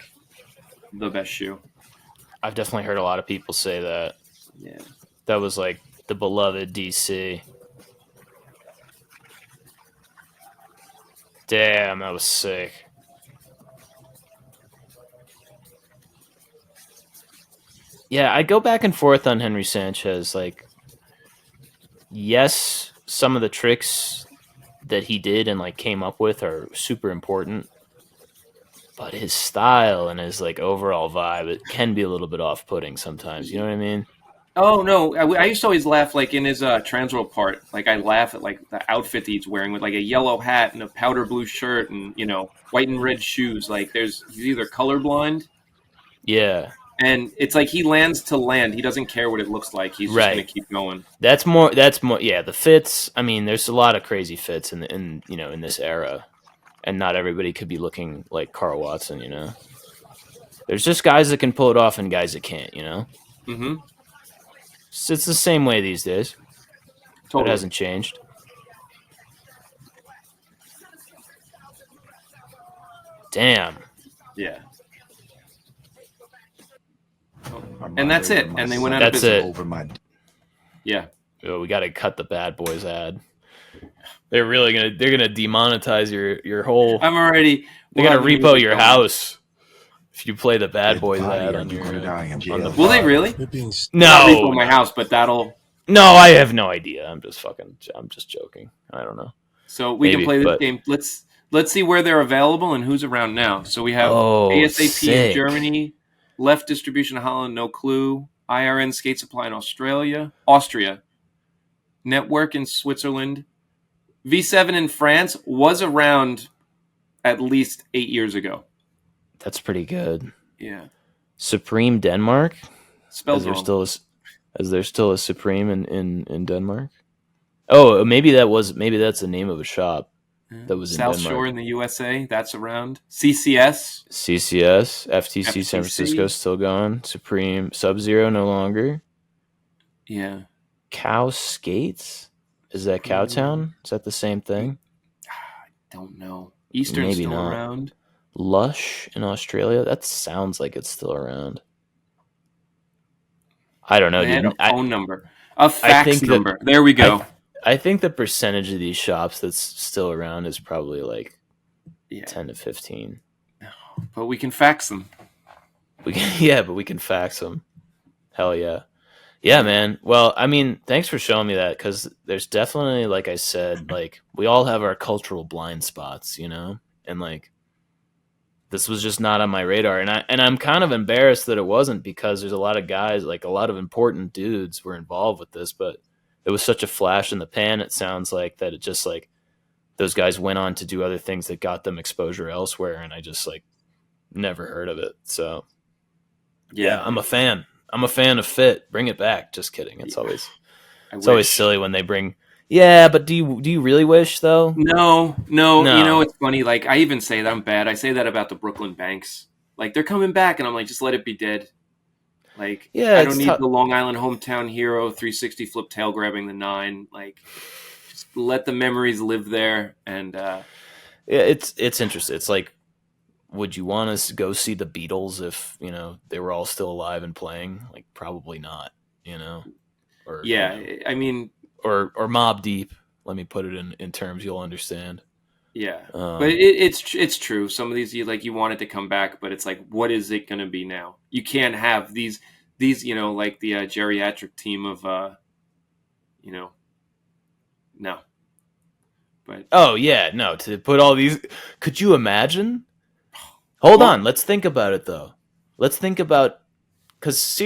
the best shoe. I've definitely heard a lot of people say that. Yeah. That was, like, the beloved DC. Damn, that was sick. Yeah, I go back and forth on Henry Sanchez. Like, yes, some of the tricks that he did and like came up with are super important, but his style and his like overall vibe, it can be a little bit off-putting sometimes. You know what I mean? Oh no, I used to always laugh like in his Transworld part. Like I laugh at like the outfit that he's wearing with like a yellow hat and a powder blue shirt and white and red shoes. Like he's either colorblind. Yeah. And it's like he lands to land. He doesn't care what it looks like. He's just going to keep going. That's more. Yeah, the fits. I mean, there's a lot of crazy fits in this era, and not everybody could be looking like Carl Watson. There's just guys that can pull it off and guys that can't. Mm-hmm. It's the same way these days. Totally. It hasn't changed. Damn. Yeah. And that's it. And they went out of business. Yeah. Oh, we got to cut the Bad Boys ad. They're gonna demonetize your whole. I'm already. They're gonna repo your house if you play the Bad Boys ad on your. Will they really? No, not repo my house, but that'll. No, I have no idea. I'm just joking. I don't know. So we can play this game. Let's see where they're available and who's around now. So we have ASAP in Germany. Left Distribution in Holland, no clue. IRN Skate Supply in Austria. Network in Switzerland. V7 in France was around at least 8 years ago. That's pretty good. Yeah. Supreme Denmark? Spelled wrong. Is there still a Supreme in Denmark? Oh, maybe that's the name of a shop. That was South in Denmark. Shore in the USA, that's around. CCS, FTC San Francisco still going. Supreme, Sub-Zero no longer. Yeah. Cow Skates? Is that Cowtown? Is that the same thing? I don't know. Eastern's still around. Lush in Australia? That sounds like it's still around. I don't know. They had a phone number. A fax number. There we go. I think the percentage of these shops that's still around is probably like 10 to 15. But we can fax them. We can fax them. Hell yeah. Yeah, man. Well, I mean, thanks for showing me that because there's definitely, like I said, like we all have our cultural blind spots, and like this was just not on my radar, and I'm kind of embarrassed that it wasn't because there's a lot of guys, like a lot of important dudes were involved with this, but it was such a flash in the pan. It sounds like that it just like those guys went on to do other things that got them exposure elsewhere, and I just like never heard of it. So yeah, I'm a fan. I'm a fan of Fit. Bring it back. Just kidding. It's always silly when they bring. Yeah, but do you really wish though? No. It's funny. Like I even say that I'm bad. I say that about the Brooklyn Banks. Like they're coming back, and I'm like, just let it be dead. Like I don't need the Long Island hometown hero 360 flip tail grabbing the 9. Like just let the memories live there. And it's interesting. It's like, would you want us to go see the Beatles if they were all still alive and playing? Like probably not. Or I mean. Or Mobb Deep. Let me put it in terms you'll understand. Yeah, but it's true. Some of these you want it to come back, but it's like, what is it going to be now? You can't have these like the geriatric team of no. But to put all these. Could you imagine? Hold on, let's think about it though. Let's think about because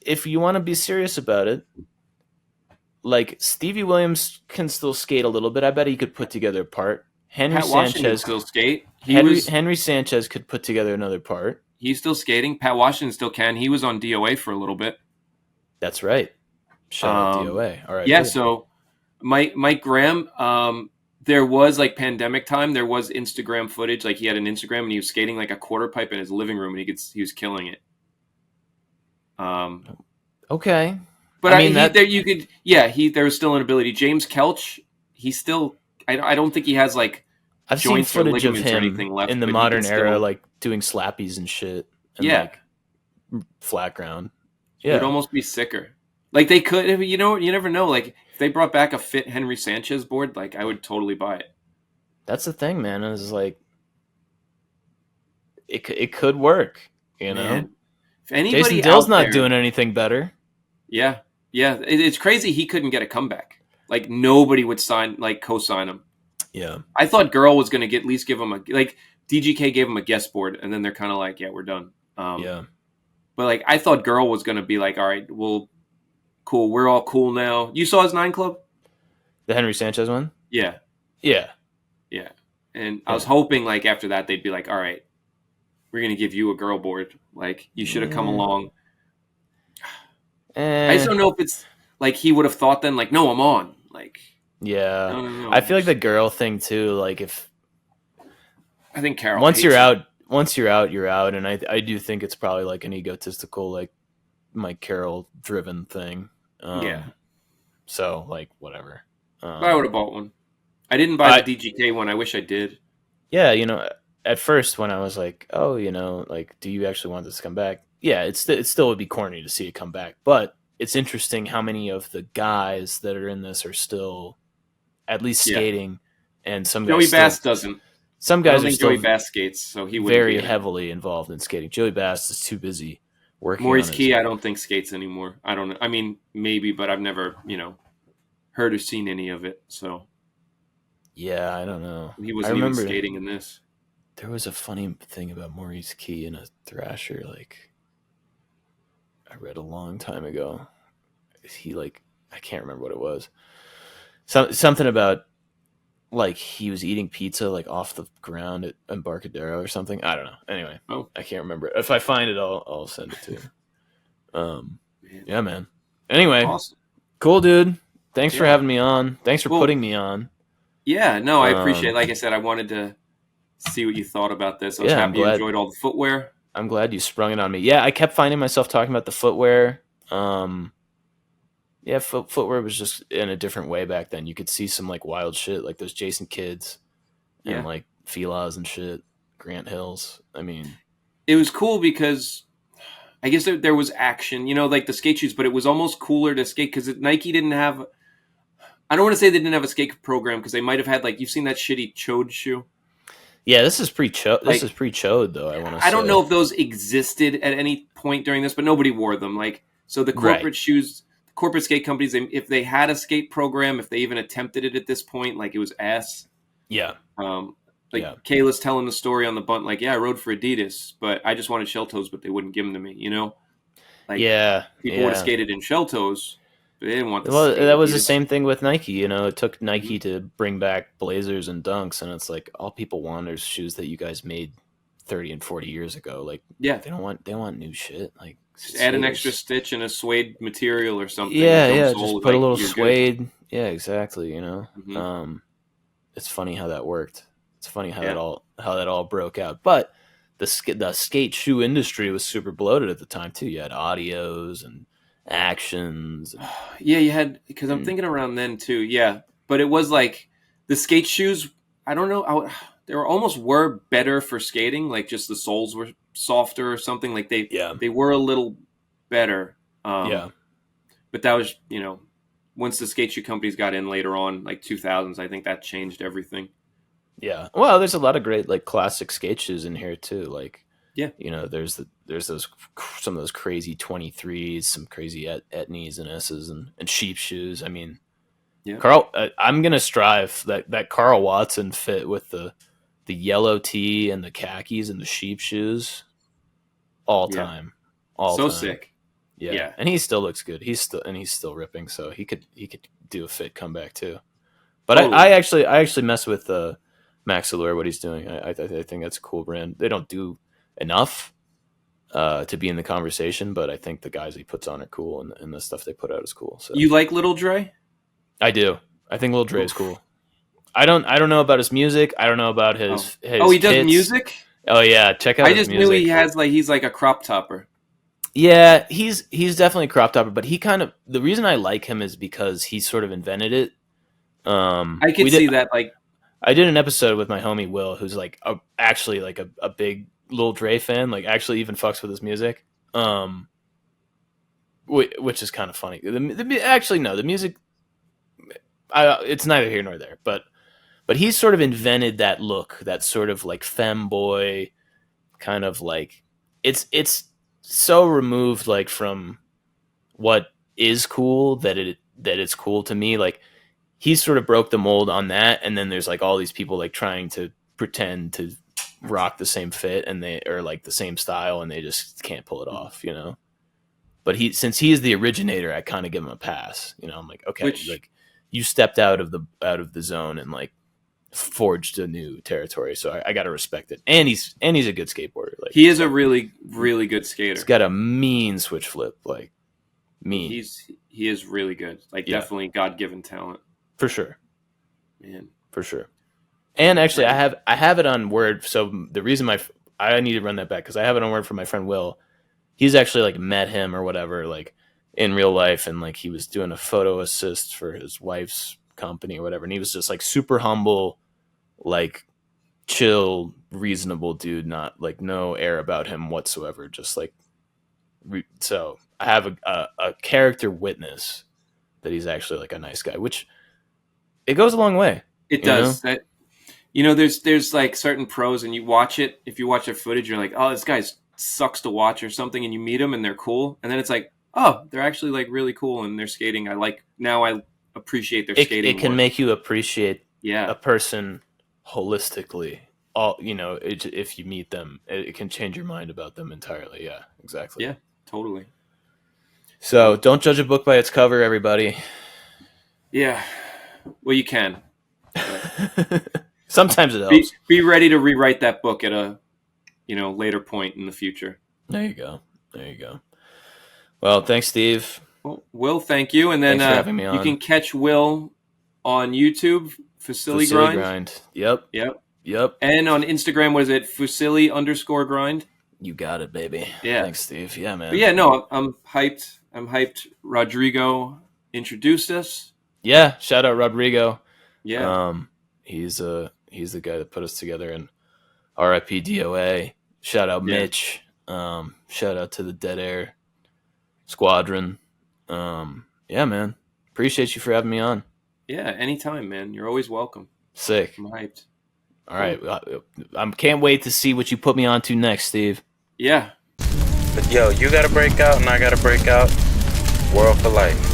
if you want to be serious about it. Like Stevie Williams can still skate a little bit. I bet he could put together a part. Henry Sanchez still skate. Henry Sanchez could put together another part. He's still skating. Pat Washington still can. He was on DOA for a little bit. That's right. Shout out DOA. All right. Yeah. So Mike Graham. There was like pandemic time. There was Instagram footage. Like he had an Instagram and he was skating like a quarter pipe in his living room, and he was killing it. Okay. But there was still an ability. James Kelch, he's still. I don't think he has like. I've seen footage of him left, in the modern era, like doing slappies and shit. And like flat ground. Yeah, it'd almost be sicker. Like they could, you know, you never know. Like if they brought back a fit Henry Sanchez board, like I would totally buy it. That's the thing, man. It's like it could work, you know. Man, if anybody Jason Dill's not doing anything better. Yeah, it's crazy he couldn't get a comeback. Like nobody would co-sign him. Yeah, I thought Girl was going to at least give him DGK gave him a guest board, and then they're kind of like, yeah, we're done. Yeah, but like I thought Girl was going to be like, all right, well, cool, we're all cool now. You saw his 9 club, the Henry Sanchez one. Yeah, and I was hoping like after that they'd be like, all right, we're going to give you a Girl board. Like you should have come along. I just don't know if it's like he would have thought then, like, no, I'm on, like. Yeah, I feel like the Girl thing too. Like if I think Carol, once you're out, you're out, and I do think it's probably like an egotistical, like Mike Carroll driven thing. So like whatever. I would have bought one. I didn't buy the DGK one. I wish I did. Yeah, you know, at first when I was like, oh, you know, like, do you actually want this to come back? Yeah, it still would be corny to see it come back, but it's interesting how many of the guys that are in this are still at least skating, and some guys. Joey Bass doesn't. Some guys are still Joey Bass skates, so he would very heavily involved in skating. Joey Bass is too busy working. Maurice Key, I don't think skates anymore. I don't know. I mean, maybe, but I've never, heard or seen any of it. So. Yeah, I don't know. He wasn't even skating in this. There was a funny thing about Maurice Key in a Thrasher, like I read a long time ago. He I can't remember what it was. Something about like he was eating pizza like off the ground at Embarcadero or something. I don't know. Anyway, I can't remember. If I find it, I'll send it to you. Yeah, man. Anyway, awesome. Cool, dude. Thanks for having me on. Thanks for putting me on. Yeah, no, I appreciate it. Like I said, I wanted to see what you thought about this. I was happy you enjoyed all the footwear. I'm glad you sprung it on me. Yeah, I kept finding myself talking about the footwear. Yeah, footwear was just in a different way back then. You could see some like wild shit, like those Jason Kidds and like Filas and shit, Grant Hills. I mean, it was cool because I guess there was action, like the skate shoes, but it was almost cooler to skate because Nike didn't have. I don't want to say they didn't have a skate program because they might have had you've seen that shitty Chode shoe. Yeah, this is pre-Chode. This is pre-Chode though. I don't know if those existed at any point during this, but nobody wore them. So the corporate shoes, corporate skate companies, if they had a skate program, if they even attempted it at this point, it was ass. Yeah. Kayla's telling the story on the bunt, I rode for Adidas, but I just wanted shell toes, but they wouldn't give them to me. People would have skated in shell toes. They didn't want. That was the same thing with Nike. It took Nike to bring back Blazers and Dunks, and it's like all people want are shoes that you guys made 30 and 40 years ago. They want new shit. Just add an extra stitch and a suede material or something. Yeah, just put a little suede. Good. Yeah, exactly. It's funny how that worked. It's funny how that all broke out. But the skate shoe industry was super bloated at the time too. You had Audios and Actions. Yeah, you had, because I'm thinking around then too. Yeah, but it was the skate shoes. I don't know. They were better for skating. Just the soles were softer or something. They were a little better. But that was once the skate shoe companies got in later on, 2000s, I think that changed everything. Yeah. Well, there's a lot of great classic skate shoes in here too. There's some of those crazy 23s, some crazy Etnies and S's and sheep shoes. I mean, Carl, I'm gonna strive that Carl Watson fit with the yellow tee and the khakis and the sheep shoes, all time. Sick. Yeah, and he still looks good. He's still ripping, so he could do a fit comeback too. But totally. I actually mess with Max Allure, what he's doing. I think that's a cool brand. They don't do enough, to be in the conversation, but I think the guys he puts on are cool, and the stuff they put out is cool. So You like Little Dre? I do. I think Lil Dre is cool. I don't know about his music. I don't know about his he does kits. music? Oh yeah, check out I his just music. knew he's like a crop topper. Yeah, he's definitely a crop topper, but the reason I like him is because he sort of invented it. I can see that. Like, I did an episode with my homie Will, who's like actually like a big Lil Dre fan, like actually even fucks with his music. Which is kind of funny. Actually, no, the music. It's neither here nor there, but he's sort of invented that look, that sort of like femboy kind of like it's so removed like from what is cool that it's cool to me. Like he sort of broke the mold on that, and then there's like all these people like trying to pretend to rock the same fit and they are like the same style and they just can't pull it off, you know. But since he is the originator, I kind of give him a pass. You know, I'm like, okay, like you stepped out of the zone and like forged a new territory, so I got to respect it. And he's a good skateboarder. Like he is a really, really good skater. He's got a mean switch flip, like mean. He is really good. Like definitely God-given talent for sure, man, for sure. And actually, I have it on Word. So the reason I need to run that back because I have it on Word from my friend Will. He's actually like met him or whatever, like in real life, and like he was doing a photo assist for his wife's company or whatever, and he was just like super humble, like chill, reasonable dude, not like no air about him whatsoever, just like so I have a character witness that he's actually like a nice guy, which it goes a long way. It does. There's like certain pros, and you watch it. If you watch their footage, you're like, oh, this guy sucks to watch or something, and you meet them and they're cool, and then it's like, oh, they're actually like really cool, and they're skating. I appreciate their skating. It can more. make you appreciate a person holistically. All if you meet them, it can change your mind about them entirely. Yeah, exactly. Yeah, totally. So don't judge a book by its cover, everybody. Yeah, well, you can. Sometimes it helps. Be ready to rewrite that book at a later point in the future. There you go. Well, thanks, Steve. Well, Will, thank you. And then thanks for having me on. You can catch Will on YouTube, Fusilli Grind. Yep. And on Instagram, what is it? Fusilli_grind. You got it, baby. Yeah. Thanks, Steve. Yeah, man. But yeah, no, I'm hyped. Rodrigo introduced us. Yeah. Shout out Rodrigo. Yeah. He's the guy that put us together, and R.I.P. DOA. Shout out Mitch. Shout out to the Dead Air Squadron. Yeah, man. Appreciate you for having me on. Yeah, anytime, man. You're always welcome. Sick. I'm hyped. All right. I can't wait to see what you put me on to next, Steve. Yeah. But yo, you got to break out and I got to break out. World for life.